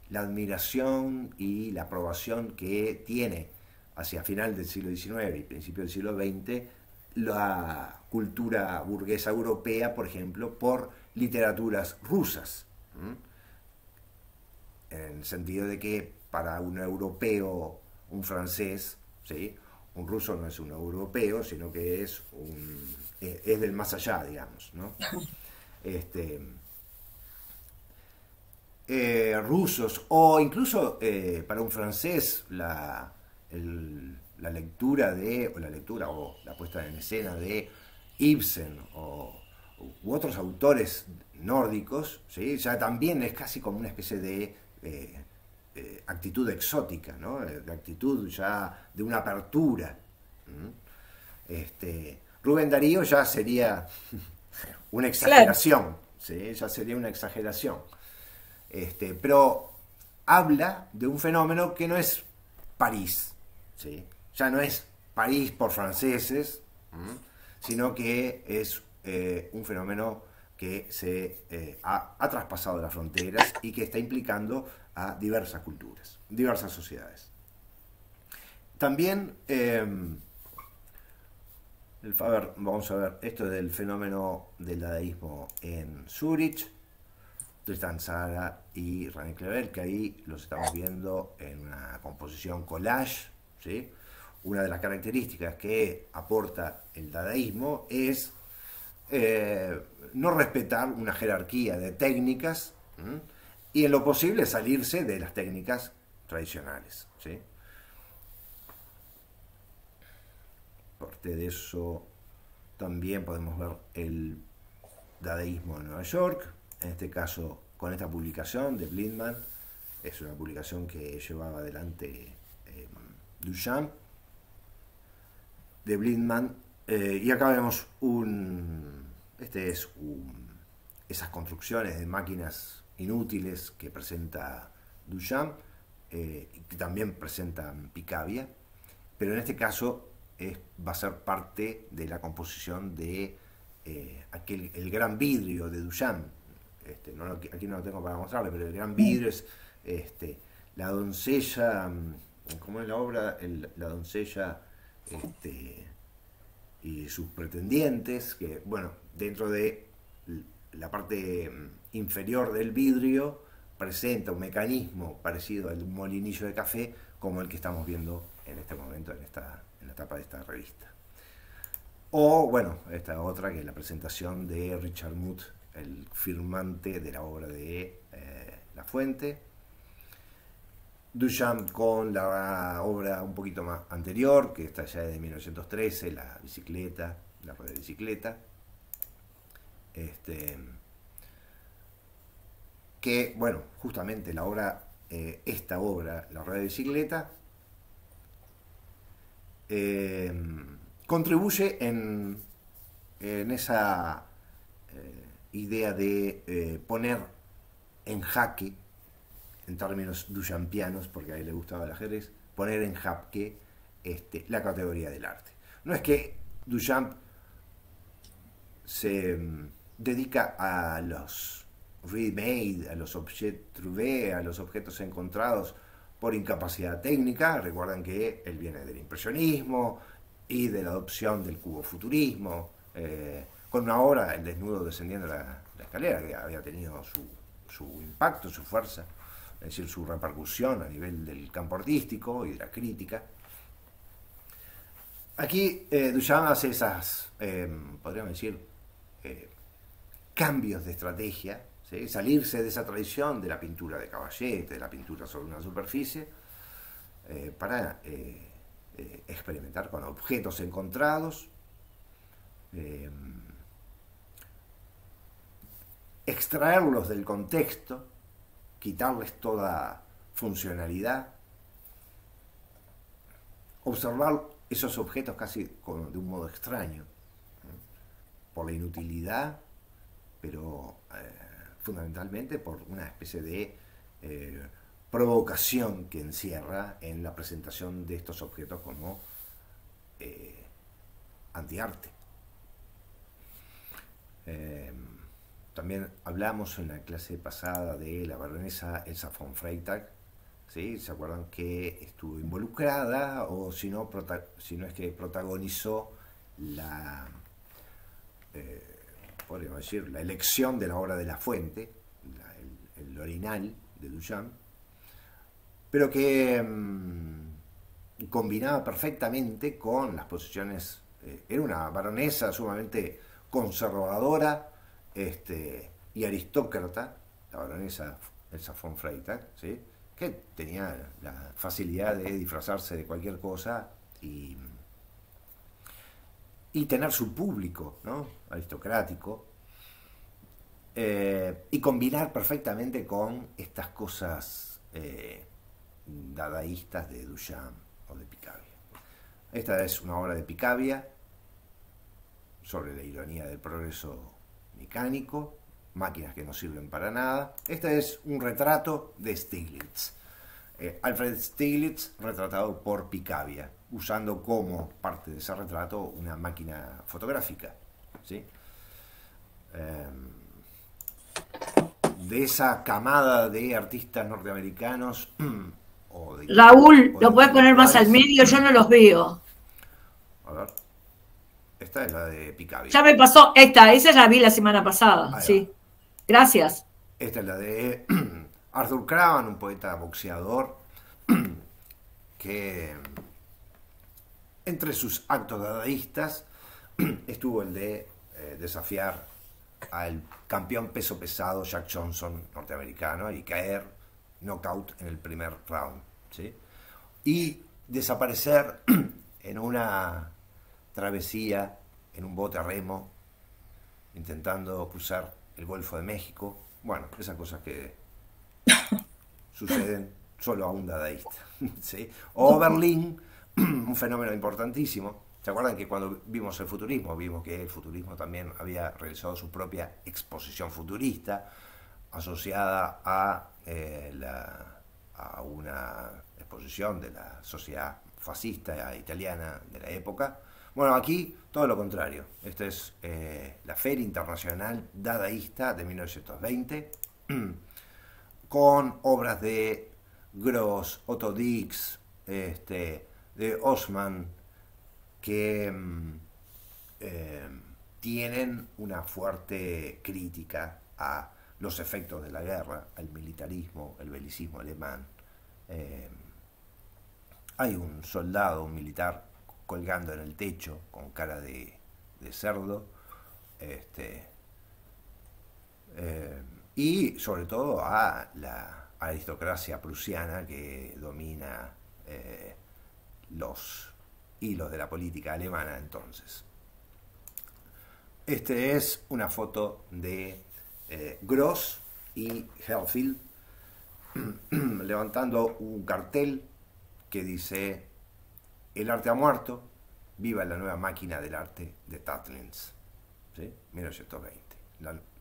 la admiración y la aprobación que tiene hacia final del siglo XIX y principio del siglo XX la cultura burguesa europea, por ejemplo, por literaturas rusas. En el sentido de que para un europeo, un francés, ¿sí? Un ruso no es un europeo, sino que es del más allá, digamos, ¿no? Rusos, o incluso para un francés la lectura o la puesta en escena de Ibsen u otros autores nórdicos, ¿sí? Ya también es casi como una especie de actitud exótica, ¿no? De actitud ya de una apertura. Rubén Darío ya sería una exageración, claro. ¿Sí? Ya sería una exageración. Pero habla de un fenómeno que no es París, ¿sí? Ya no es París por franceses, sino que es un fenómeno que ha traspasado las fronteras y que está implicando a diversas culturas, diversas sociedades. También, vamos a ver esto del fenómeno del dadaísmo en Zurich, Tristan Tzara y René Clevel, que ahí los estamos viendo en una composición collage, ¿sí? Una de las características que aporta el dadaísmo es no respetar una jerarquía de técnicas, y en lo posible salirse de las técnicas tradicionales, ¿sí? Aparte de eso, también podemos ver el dadaísmo de Nueva York, en este caso con esta publicación de Blindman. Es una publicación que llevaba adelante Duchamp, de Blindman, y acá vemos esas construcciones de máquinas inútiles que presenta Duchamp que también presentan Picabia, pero en este caso va a ser parte de la composición de el gran vidrio de Duchamp. Aquí no lo tengo para mostrarle, pero el gran vidrio es la doncella, ¿cómo es la obra? La doncella y sus pretendientes, que bueno, dentro de la parte inferior del vidrio presenta un mecanismo parecido al molinillo de café, como el que estamos viendo en este momento en la tapa de esta revista. O bueno, esta otra que es la presentación de Richard Muth, el firmante de la obra de La Fuente. Duchamp con la obra un poquito más anterior, que está ya de 1913, la bicicleta, la rueda de bicicleta. Que, bueno, justamente la obra, esta obra, la rueda de bicicleta, contribuye en esa idea de poner en jaque, en términos duchampianos, porque a él le gustaba el ajedrez, poner en jaque la categoría del arte. No es que Duchamp se dedica a los ready-made, a los objets trouvés, a los objetos encontrados por incapacidad técnica. Recuerden que él viene del impresionismo y de la adopción del cubofuturismo, con una obra, El desnudo descendiendo la escalera, que había tenido su impacto, su fuerza, es decir, su repercusión a nivel del campo artístico y de la crítica. Aquí Duchamp hace esas, podríamos decir, cambios de estrategia, ¿sí? Salirse de esa tradición de la pintura de caballete, de la pintura sobre una superficie, para experimentar con objetos encontrados, extraerlos del contexto, quitarles toda funcionalidad, observar esos objetos casi de un modo extraño, por la inutilidad, pero fundamentalmente por una especie de provocación que encierra en la presentación de estos objetos como antiarte. También hablamos en la clase pasada de la baronesa Elsa von Freytag, ¿sí? ¿Se acuerdan que estuvo involucrada, o si no es que protagonizó podríamos decir, la elección de la obra de La Fuente, el orinal de Duchamp, pero que combinaba perfectamente con las posiciones. Era una baronesa sumamente conservadora y aristócrata, la baronesa Elsa von Freytag, ¿sí? Que tenía la facilidad de disfrazarse de cualquier cosa y tener su público, ¿no? Aristocrático, y combinar perfectamente con estas cosas dadaístas de Duchamp o de Picabia. Esta es una obra de Picabia sobre la ironía del progreso mecánico, máquinas que no sirven para nada. Este es un retrato de Stieglitz, Alfred Stieglitz, retratado por Picabia, usando como parte de ese retrato una máquina fotográfica, ¿sí? De esa camada de artistas norteamericanos Raúl, ¿lo puedes poner más al medio? Yo no los veo. A ver. Esta es la de Picabia. Ya me pasó, esa la vi la semana pasada, sí. Gracias. Esta es la de Arthur Cravan, un poeta boxeador, que entre sus actos dadaístas estuvo el de desafiar al campeón peso pesado Jack Johnson, norteamericano, y caer knockout en el primer round, ¿sí? Y desaparecer en una travesía en un bote a remo intentando cruzar el Golfo de México. Bueno, esas cosas que suceden solo a un dadaísta, ¿sí? O Berlín, un fenómeno importantísimo. ¿Se acuerdan que cuando vimos el futurismo, vimos que el futurismo también había realizado su propia exposición futurista asociada a a una exposición de la sociedad fascista italiana de la época. Bueno, aquí todo lo contrario. Esta es la Feria Internacional Dadaísta de 1920, con obras de Gross, Otto Dix, de Haussmann, que tienen una fuerte crítica a los efectos de la guerra, al militarismo, el belicismo alemán. Hay un soldado, un militar, colgando en el techo con cara de cerdo, y sobre todo a la aristocracia prusiana que domina los hilos de la política alemana entonces. Es una foto de Gross y Herfield levantando un cartel que dice: el arte ha muerto, viva la nueva máquina del arte de Tatlins. ¿Sí? 1920.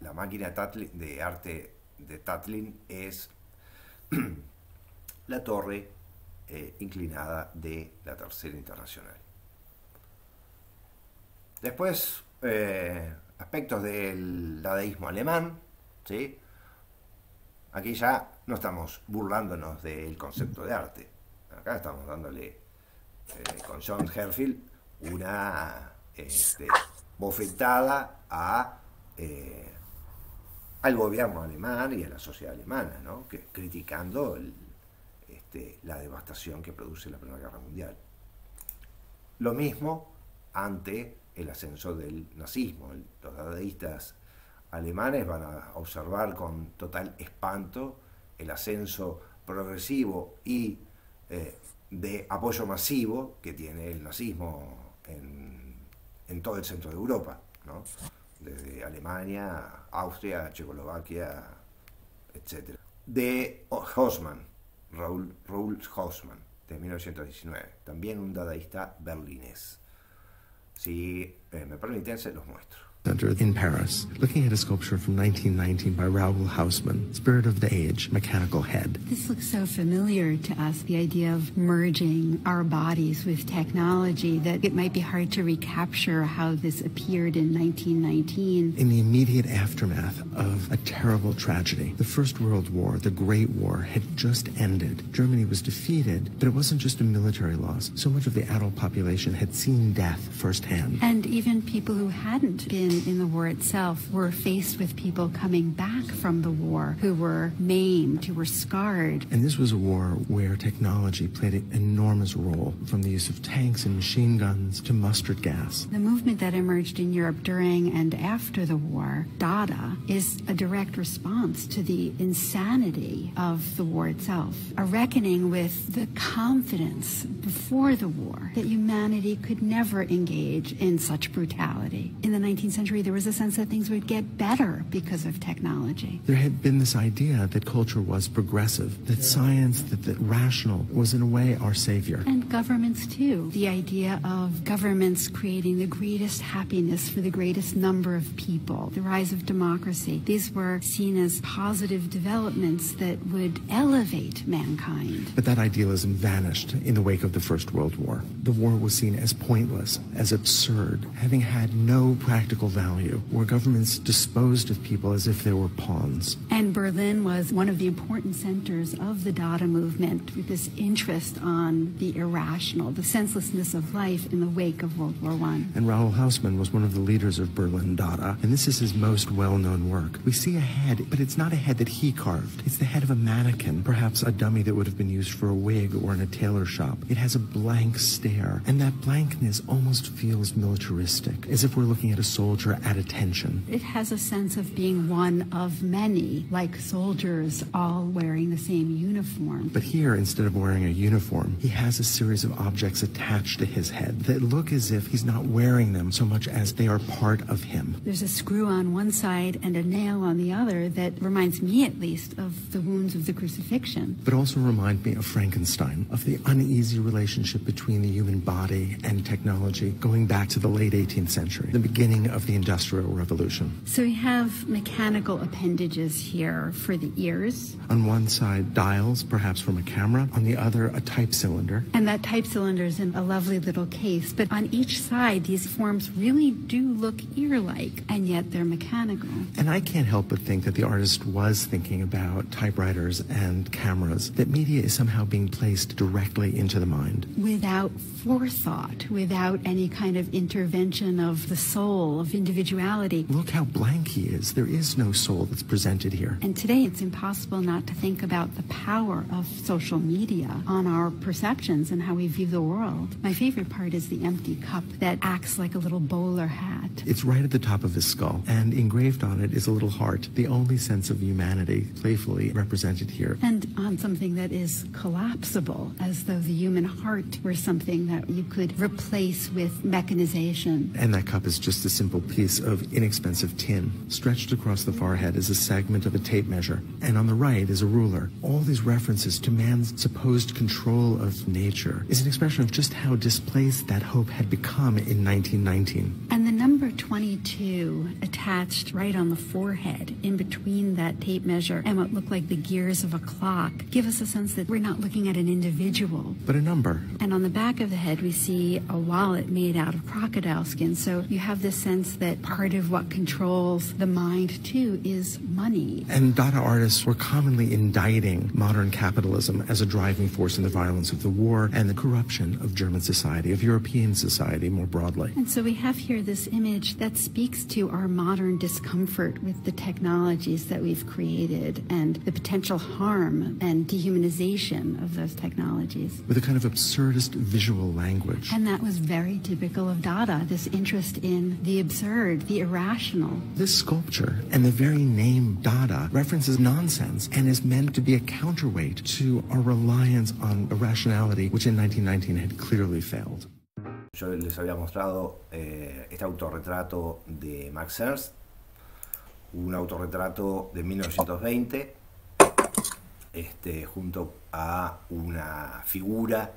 La máquina de arte de Tatlin es la torre inclinada de la Tercera Internacional. Después, aspectos del dadaísmo alemán, ¿sí? Aquí ya no estamos burlándonos del concepto de arte. Acá estamos dándole con John Herfield una bofetada al gobierno alemán y a la sociedad alemana, ¿no? Criticando la devastación que produce la Primera Guerra Mundial. Lo mismo ante el ascenso del nazismo. Los dadaístas alemanes van a observar con total espanto el ascenso progresivo y de apoyo masivo que tiene el nazismo en todo el centro de Europa, ¿no? Desde Alemania, Austria, Checoslovaquia, etc. De Haussmann, Raoul Haussmann, de 1919, también un dadaísta berlinés. Si me permiten, se los muestro. Center in Paris, looking at a sculpture from 1919 by Raoul Haussmann, Spirit of the Age, Mechanical Head. This looks so familiar to us, the idea of merging our bodies with technology, that it might be hard to recapture how this appeared in 1919. In the immediate aftermath of a terrible tragedy, the First World War, the Great War, had just ended. Germany was defeated, but it wasn't just a military loss. So much of the adult population had seen death firsthand. And even people who hadn't been in the war itself were faced with people coming back from the war who were maimed, who were scarred. And this was a war where technology played an enormous role, from the use of tanks and machine guns to mustard gas. The movement that emerged in Europe during and after the war, Dada, is a direct response to the insanity of the war itself, a reckoning with the confidence before the war that humanity could never engage in such brutality. In the 19th century, there was a sense that things would get better because of technology. There had been this idea that culture was progressive, that science, that rational was in a way our savior. And governments too. The idea of governments creating the greatest happiness for the greatest number of people, the rise of democracy. These were seen as positive developments that would elevate mankind. But that idealism vanished in the wake of the First World War. The war was seen as pointless, as absurd, having had no practical value, where governments disposed of people as if they were pawns. And Berlin was one of the important centers of the Dada movement, with this interest on the irrational, the senselessness of life in the wake of World War I. And Raoul Haussmann was one of the leaders of Berlin Dada, and this is his most well-known work. We see a head, but it's not a head that he carved. It's the head of a mannequin, perhaps a dummy that would have been used for a wig or in a tailor shop. It has a blank stare, and that blankness almost feels militaristic, as if we're looking at a soldier at attention. It has a sense of being one of many, like soldiers all wearing the same uniform. But here, instead of wearing a uniform, he has a series of objects attached to his head that look as if he's not wearing them so much as they are part of him. There's a screw on one side and a nail on the other that reminds me, at least, of the wounds of the crucifixion. But also remind me of Frankenstein, of the uneasy relationship between the human body and technology going back to the late 18th century, the beginning of the the Industrial Revolution. So we have mechanical appendages here for the ears. On one side, dials, perhaps from a camera. On the other, a type cylinder. And that type cylinder is in a lovely little case. But on each side, these forms really do look ear-like, and yet they're mechanical. And I can't help but think that the artist was thinking about typewriters and cameras, that media is somehow being placed directly into the mind. Without forethought, without any kind of intervention of the soul, of individuality. Look how blank he is. There is no soul that's presented here. And today it's impossible not to think about the power of social media on our perceptions and how we view the world. My favorite part is the empty cup that acts like a little bowler hat. It's right at the top of his skull, and engraved on it is a little heart, the only sense of humanity playfully represented here. And on something that is collapsible, as though the human heart were something that you could replace with mechanization. And that cup is just a simple piece of inexpensive tin. Stretched across the forehead is a segment of a tape measure, and on the right is a ruler. All these references to man's supposed control of nature is an expression of just how displaced that hope had become in 1919. And the number 22 attached right on the forehead, in between that tape measure and what looked like the gears of a clock, give us a sense that we're not looking at an individual, but a number. And on the back of the head, we see a wallet made out of crocodile skin. So you have this sense that part of what controls the mind, too, is money. And Dada artists were commonly indicting modern capitalism as a driving force in the violence of the war and the corruption of German society, of European society more broadly. And so we have here this image that speaks to our modern discomfort with the technologies that we've created and the potential harm and dehumanization of those technologies. With a kind of absurdist visual language. And that was very typical of Dada, this interest in the absurd, the irrational. This sculpture and the very name Dada references nonsense and is meant to be a counterweight to our reliance on irrationality, which in 1919 had clearly failed. Yo les había mostrado este autorretrato de Max Ernst, un autorretrato de 1920, junto a una figura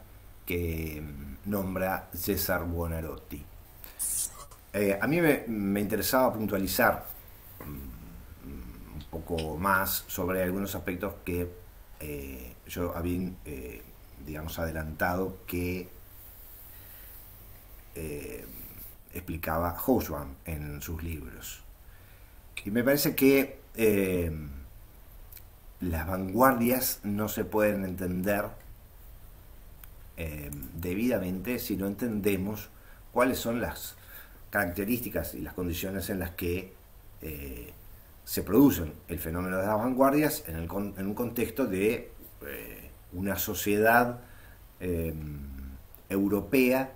que nombra César Buonarroti. A mí me interesaba puntualizar un poco más sobre algunos aspectos que yo había, digamos, adelantado que explicaba Hobsbawm en sus libros. Y me parece que las vanguardias no se pueden entender debidamente si no entendemos cuáles son las características y las condiciones en las que se producen el fenómeno de las vanguardias en un contexto de una sociedad europea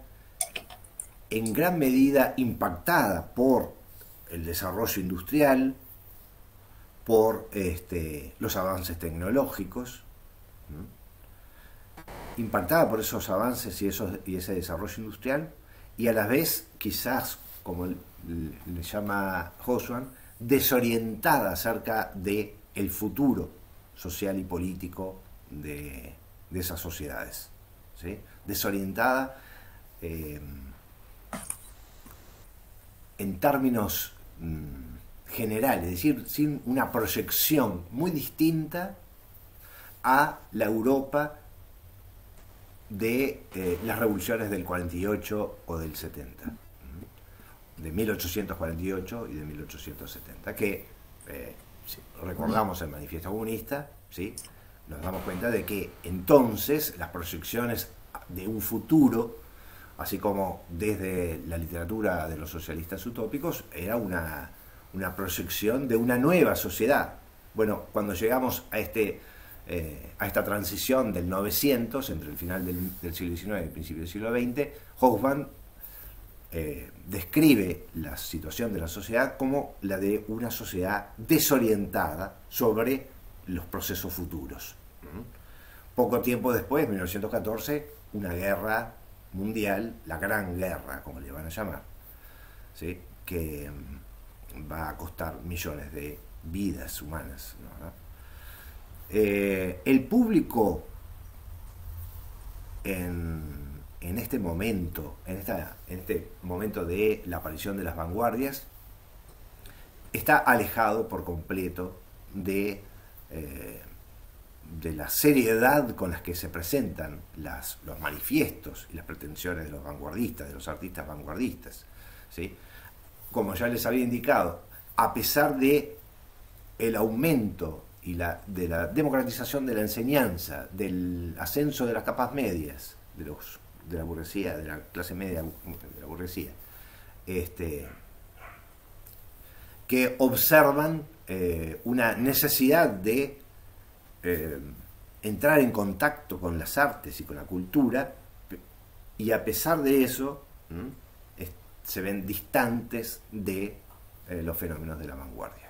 en gran medida impactada por el desarrollo industrial, por los avances tecnológicos, impactada por esos avances y ese desarrollo industrial, y a la vez, quizás, como le llama Hobsbawm, desorientada acerca del futuro social y político de esas sociedades, ¿sí? Desorientada en términos generales, es decir, sin una proyección muy distinta a la Europa de las revoluciones del 48 o del 70, de 1848 y de 1870, que si recordamos el Manifiesto Comunista, ¿sí?, nos damos cuenta de que entonces las proyecciones de un futuro, así como desde la literatura de los socialistas utópicos, era una proyección de una nueva sociedad. Bueno, cuando llegamos a esta transición del 900, entre el final del siglo XIX y el principio del siglo XX, Hobsbawm describe la situación de la sociedad como la de una sociedad desorientada sobre los procesos futuros. Poco tiempo después, en 1914, una guerra mundial, la Gran Guerra, como le van a llamar, ¿sí?, que va a costar millones de vidas humanas, ¿no? El público en este momento, en este momento de la aparición de las vanguardias, está alejado por completo de la seriedad con las que se presentan los manifiestos y las pretensiones de los vanguardistas, de los artistas vanguardistas, ¿sí? Como ya les había indicado, a pesar de el aumento y de la democratización de la enseñanza, del ascenso de las capas medias, de la burguesía, de la clase media de la burguesía, que observan una necesidad de entrar en contacto con las artes y con la cultura, y a pesar de eso se ven distantes de los fenómenos de la vanguardia.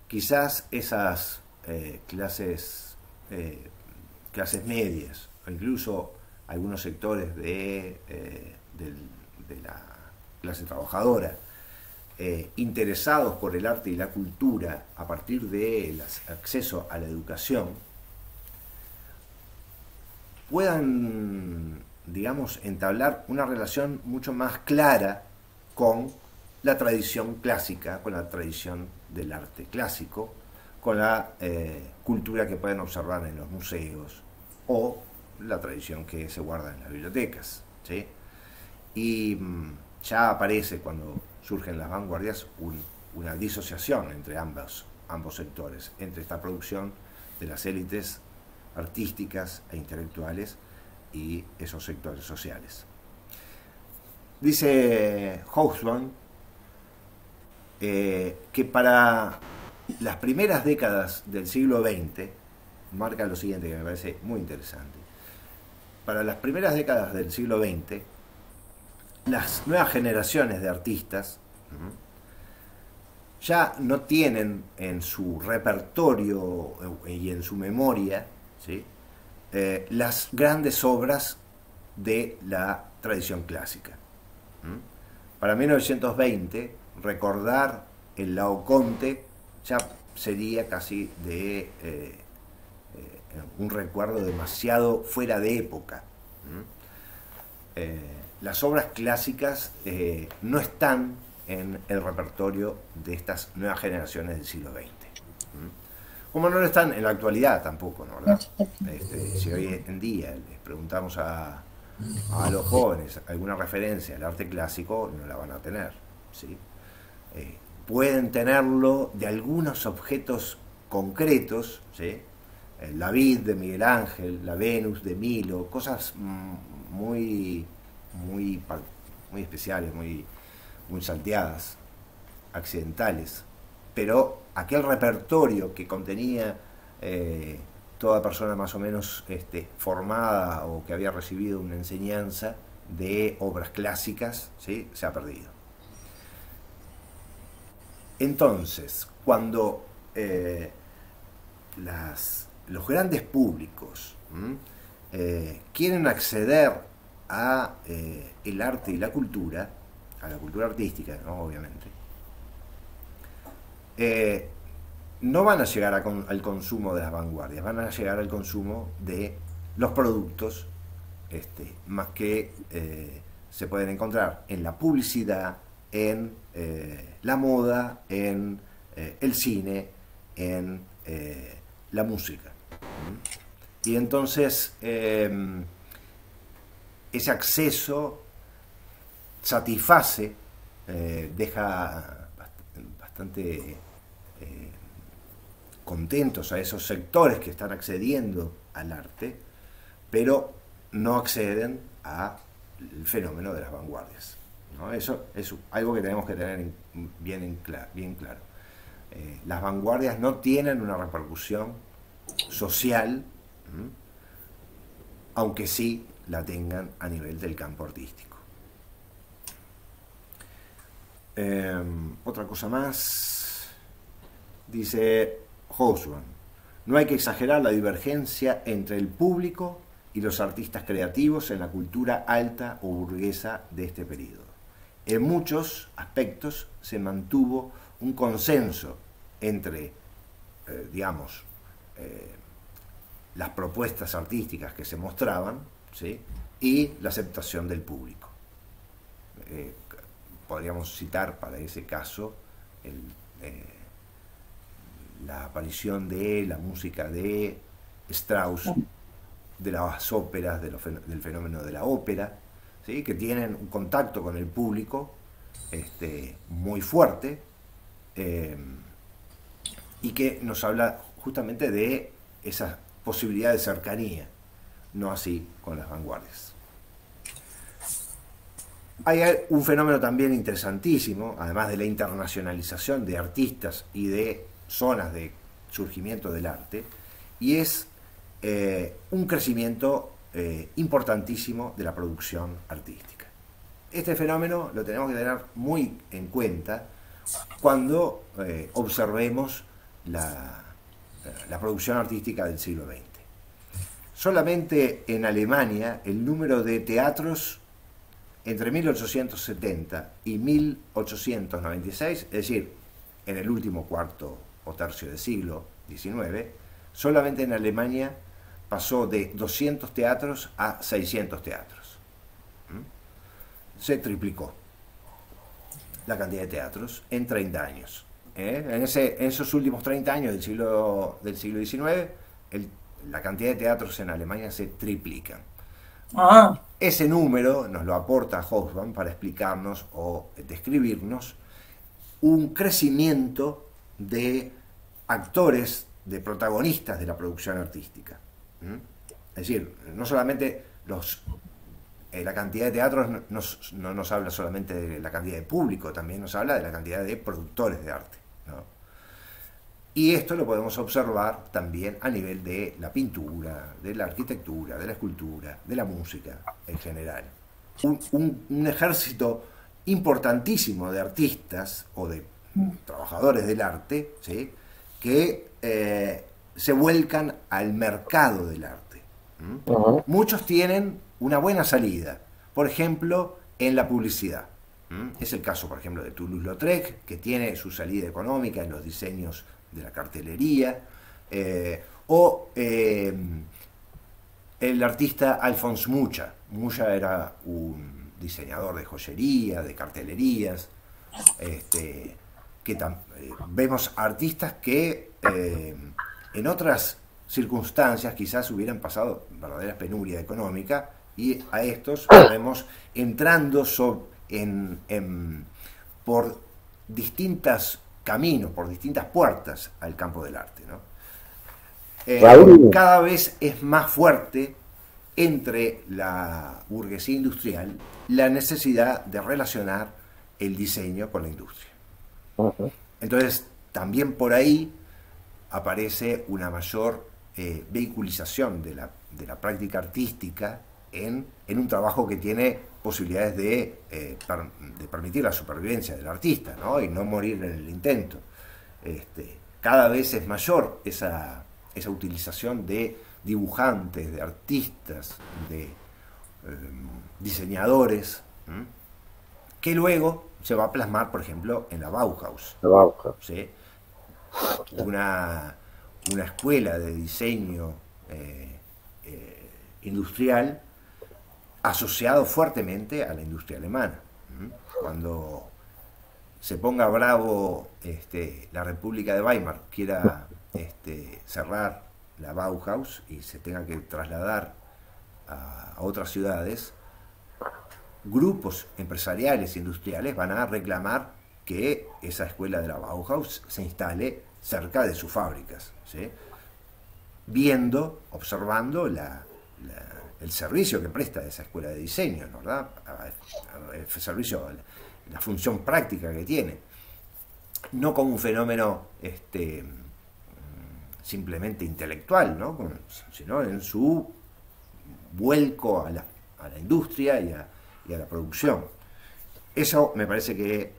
Quizás esas clases medias, o incluso algunos sectores de la clase trabajadora, interesados por el arte y la cultura a partir del acceso a la educación, puedan, digamos, entablar una relación mucho más clara con la tradición clásica, con la tradición del arte clásico, con la cultura que pueden observar en los museos o la tradición que se guarda en las bibliotecas, ¿sí? Y ya aparece, cuando surgen las vanguardias, una disociación entre ambos sectores, entre esta producción de las élites artísticas e intelectuales y esos sectores sociales. Dice Hobsbawm que para las primeras décadas del siglo XX, marca lo siguiente que me parece muy interesante: para las primeras décadas del siglo XX, las nuevas generaciones de artistas ya no tienen en su repertorio y en su memoria, ¿sí?, las grandes obras de la tradición clásica. Para 1920, recordar el Laoconte ya sería casi de un recuerdo demasiado fuera de época. Las obras clásicas no están en el repertorio de estas nuevas generaciones del siglo XX. Como no lo están en la actualidad tampoco, ¿no? ¿Verdad? Si hoy en día les preguntamos a los jóvenes alguna referencia al arte clásico, no la van a tener, ¿sí? Pueden tenerlo de algunos objetos concretos, ¿sí? El David de Miguel Ángel, la Venus de Milo, cosas muy especiales, muy salteadas, accidentales, pero aquel repertorio que contenía toda persona más o menos formada o que había recibido una enseñanza de obras clásicas, ¿sí?, se ha perdido. Entonces, cuando los grandes públicos quieren acceder a el arte y la cultura, a la cultura artística, ¿no?, obviamente, no van a llegar al consumo de las vanguardias, van a llegar al consumo de los productos más que se pueden encontrar en la publicidad, en la moda, en el cine, en la música. Y entonces ese acceso satisface, deja bastante contentos a esos sectores que están accediendo al arte, pero no acceden al fenómeno de las vanguardias, ¿no? Eso es algo que tenemos que tener bien claro. Las vanguardias no tienen una repercusión social, aunque sí la tengan a nivel del campo artístico. Otra cosa más, dice Hobsbawm: no hay que exagerar la divergencia entre el público y los artistas creativos en la cultura alta o burguesa de este periodo. En muchos aspectos se mantuvo un consenso entre, las propuestas artísticas que se mostraban, ¿sí?, y la aceptación del público. Podríamos citar para ese caso el, eh, la aparición de la música de Strauss, de las óperas, del fenómeno de la ópera, ¿sí? Que tienen un contacto con el público muy fuerte, y que nos habla justamente de esa posibilidad de cercanía, no así con las vanguardias. Hay un fenómeno también interesantísimo, además de la internacionalización de artistas y de zonas de surgimiento del arte, y es un crecimiento importantísimo de la producción artística. Este fenómeno lo tenemos que tener muy en cuenta cuando observemos la producción artística del siglo XX. Solamente en Alemania el número de teatros entre 1870 y 1896, es decir, en el último cuarto o tercio del siglo XIX, solamente en Alemania pasó de 200 teatros a 600 teatros. Se triplicó la cantidad de teatros en 30 años. En esos últimos 30 años del siglo XIX, la cantidad de teatros en Alemania se triplican. Ese número nos lo aporta Hobsbawm para explicarnos o describirnos un crecimiento de actores, de protagonistas de la producción artística. Es decir, no solamente la cantidad de teatros no nos habla solamente de la cantidad de público, también nos habla de la cantidad de productores de arte, ¿no? Y esto lo podemos observar también a nivel de la pintura, de la arquitectura, de la escultura, de la música en general. Un ejército importantísimo de artistas o de trabajadores del arte, ¿sí? Que se vuelcan al mercado del arte. Muchos tienen una buena salida, por ejemplo, en la publicidad. Es el caso, por ejemplo, de Toulouse-Lautrec, que tiene su salida económica en los diseños de la cartelería, o el artista Alphonse Mucha. Mucha era un diseñador de joyería, de cartelerías, vemos artistas que en otras circunstancias quizás hubieran pasado verdaderas penurias económicas, y a estos los vemos entrando por distintos caminos, por distintas puertas al campo del arte, ¿no? Cada vez es más fuerte entre la burguesía industrial la necesidad de relacionar el diseño con la industria. Entonces, también por ahí aparece una mayor vehiculización de la práctica artística en un trabajo que tiene posibilidades de permitir la supervivencia del artista, ¿no? Y no morir en el intento. Cada vez es mayor esa utilización de dibujantes, de artistas, de diseñadores, que luego se va a plasmar, por ejemplo, en la Bauhaus. ¿Sí? Una escuela de diseño industrial asociado fuertemente a la industria alemana. Cuando se ponga bravo la República de Weimar, quiera cerrar la Bauhaus y se tenga que trasladar a otras ciudades, grupos empresariales e industriales van a reclamar que esa escuela de la Bauhaus se instale cerca de sus fábricas, ¿sí? Observando el servicio que presta esa escuela de diseño, ¿verdad? El servicio, la función práctica que tiene, no como un fenómeno simplemente intelectual, ¿no? Sino en su vuelco a la industria y a la producción. Eso me parece que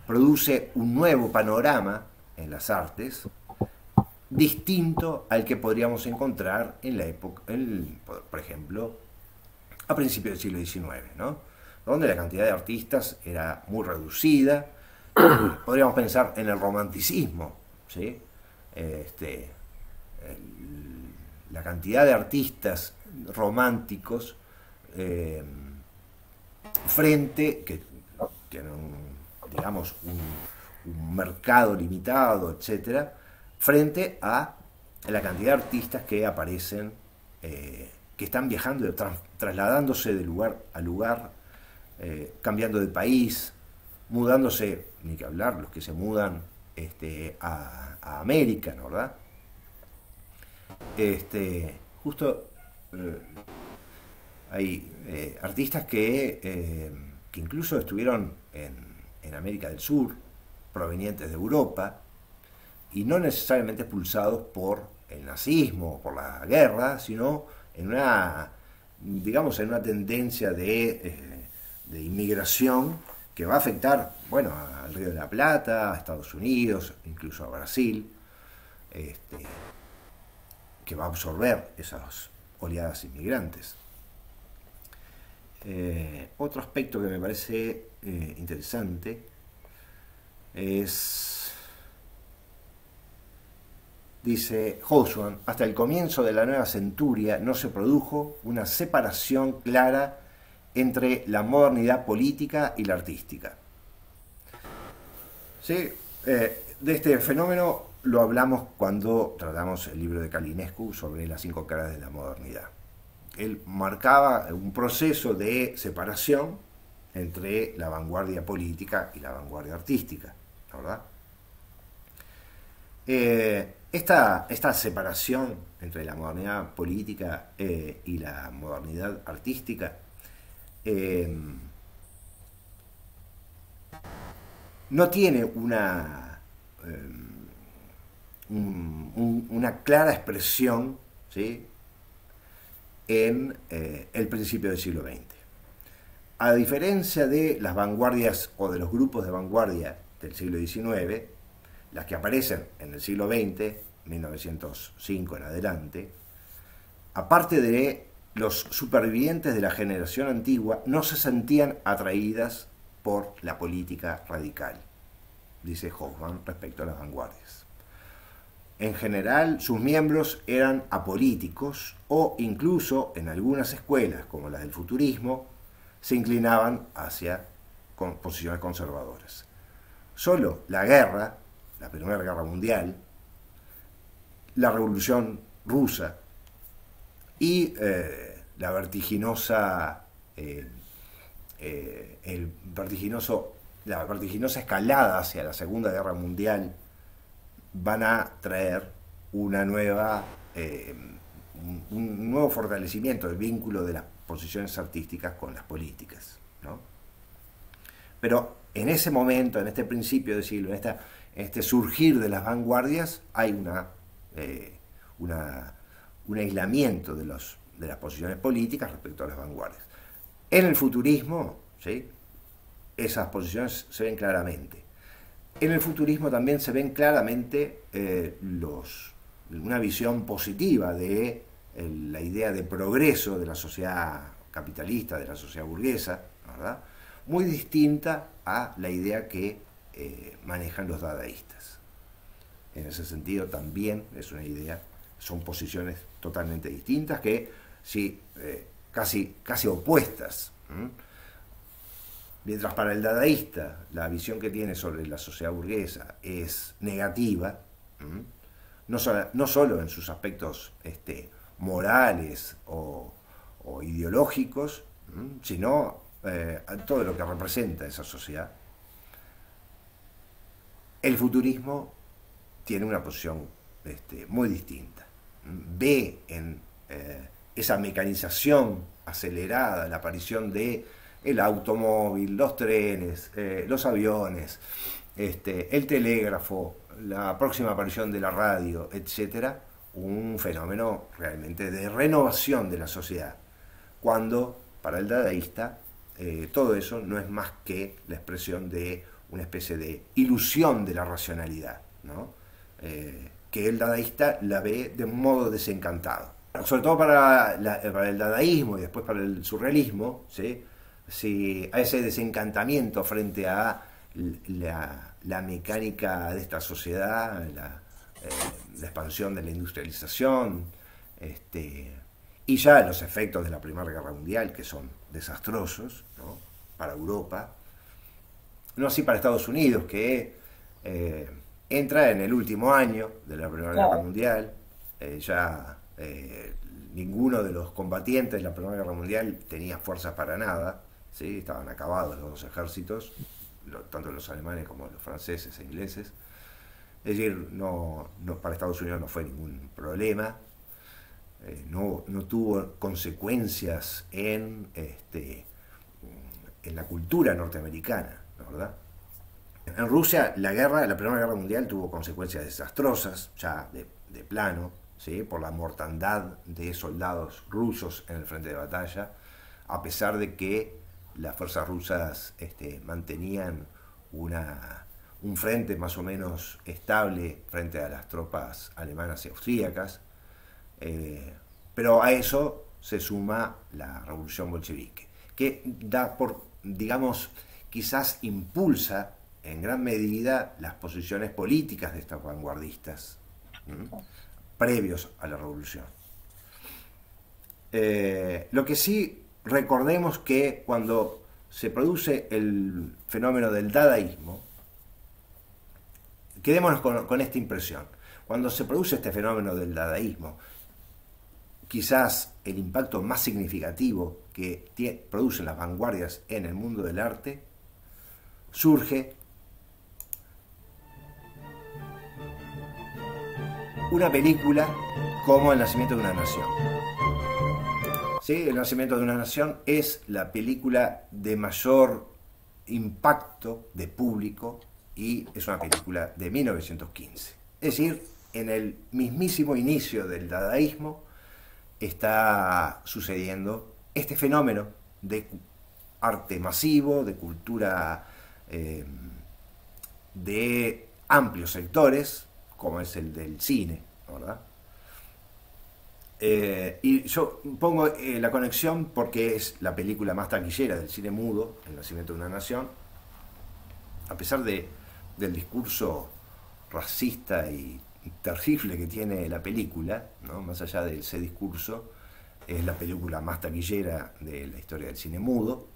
produce un nuevo panorama en las artes, distinto al que podríamos encontrar en la época, por ejemplo, a principios del siglo XIX, ¿no? Donde la cantidad de artistas era muy reducida. Podríamos pensar en el romanticismo, ¿sí? La cantidad de artistas románticos que tienen digamos, un mercado limitado, etcétera, frente a la cantidad de artistas que aparecen, que están viajando, trasladándose de lugar a lugar, cambiando de país, mudándose, ni que hablar, los que se mudan a América, ¿no, verdad? Justo hay artistas que incluso estuvieron en América del Sur, provenientes de Europa, y no necesariamente expulsados por el nazismo, por la guerra, sino en una, digamos, en una tendencia de inmigración que va a afectar, bueno, al Río de la Plata, a Estados Unidos, incluso a Brasil, que va a absorber esas oleadas inmigrantes. Otro aspecto que me parece interesante es, dice Hobsbawm, hasta el comienzo de la nueva centuria no se produjo una separación clara entre la modernidad política y la artística. ¿Sí? De este fenómeno lo hablamos cuando tratamos el libro de Calinescu sobre las 5 caras de la modernidad. Él marcaba un proceso de separación entre la vanguardia política y la vanguardia artística, ¿verdad? Esta separación entre la modernidad política y la modernidad artística no tiene una clara expresión, ¿sí?, en el principio del siglo XX. A diferencia de las vanguardias o de los grupos de vanguardia del siglo XIX, las que aparecen en el siglo XX, 1905 en adelante, aparte de los supervivientes de la generación antigua, no se sentían atraídas por la política radical, dice Hobsbawm respecto a las vanguardias. En general, sus miembros eran apolíticos o incluso en algunas escuelas, como las del futurismo, se inclinaban hacia posiciones conservadoras. Solo la guerra, la Primera Guerra Mundial, la Revolución Rusa y la vertiginosa escalada hacia la Segunda Guerra Mundial van a traer una nueva, un nuevo fortalecimiento del vínculo de las posiciones artísticas con las políticas, ¿no? Pero en ese momento, en este principio de siglo, en este surgir de las vanguardias, hay un aislamiento de las posiciones políticas respecto a las vanguardias. En el futurismo, ¿sí?, esas posiciones se ven claramente. En el futurismo también se ven claramente una visión positiva de la idea de progreso de la sociedad capitalista, de la sociedad burguesa, ¿verdad?, muy distinta a la idea que manejan los dadaístas. En ese sentido también es una idea, son posiciones totalmente distintas que sí, casi opuestas. Mientras para el dadaísta la visión que tiene sobre la sociedad burguesa es negativa, no solo en sus aspectos morales o ideológicos, sino todo lo que representa esa sociedad. El futurismo tiene una posición muy distinta. Ve en esa mecanización acelerada, la aparición de el automóvil, los trenes, los aviones, el telégrafo, la próxima aparición de la radio, etcétera, un fenómeno realmente de renovación de la sociedad, cuando para el dadaísta todo eso no es más que la expresión de una especie de ilusión de la racionalidad, ¿no?, que el dadaísta la ve de un modo desencantado. Sobre todo para el dadaísmo y después para el surrealismo, ¿sí?, a ese desencantamiento frente a la mecánica de esta sociedad, la expansión de la industrialización, y ya los efectos de la Primera Guerra Mundial, que son desastrosos, ¿no?, para Europa, no así para Estados Unidos, que entra en el último año de la Primera Guerra Mundial. Ninguno de los combatientes de la Primera Guerra Mundial tenía fuerzas para nada, ¿sí? Estaban acabados los dos ejércitos, tanto los alemanes como los franceses e ingleses. Es decir, para Estados Unidos no fue ningún problema, no tuvo consecuencias en la cultura norteamericana, ¿no, verdad? En Rusia la Primera Guerra Mundial tuvo consecuencias desastrosas, ya de plano, ¿sí? Por la mortandad de soldados rusos en el frente de batalla, a pesar de que las fuerzas rusas mantenían un frente más o menos estable frente a las tropas alemanas y austríacas, pero a eso se suma la revolución bolchevique, que quizás impulsa en gran medida las posiciones políticas de estos vanguardistas previos a la revolución. Lo que sí, recordemos que cuando se produce el fenómeno del dadaísmo, quedémonos con esta impresión. Cuando se produce este fenómeno del dadaísmo, quizás el impacto más significativo que producen las vanguardias en el mundo del arte surge una película como El nacimiento de una nación. ¿Sí? El nacimiento de una nación es la película de mayor impacto de público y es una película de 1915. Es decir, en el mismísimo inicio del dadaísmo está sucediendo este fenómeno de arte masivo, de cultura de amplios sectores, como es el del cine, ¿verdad? Y yo pongo la conexión porque es la película más taquillera del cine mudo, El nacimiento de una nación, a pesar del discurso racista y terrible que tiene la película, ¿no? Más allá de ese discurso, es la película más taquillera de la historia del cine mudo,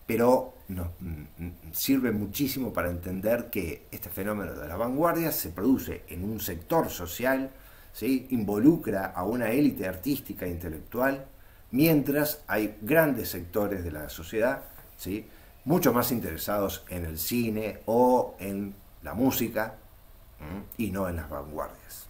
pero sirve muchísimo para entender que este fenómeno de la vanguardia se produce en un sector social, ¿sí? Involucra a una élite artística e intelectual, mientras hay grandes sectores de la sociedad, ¿sí? Mucho más interesados en el cine o en la música, y no en las vanguardias.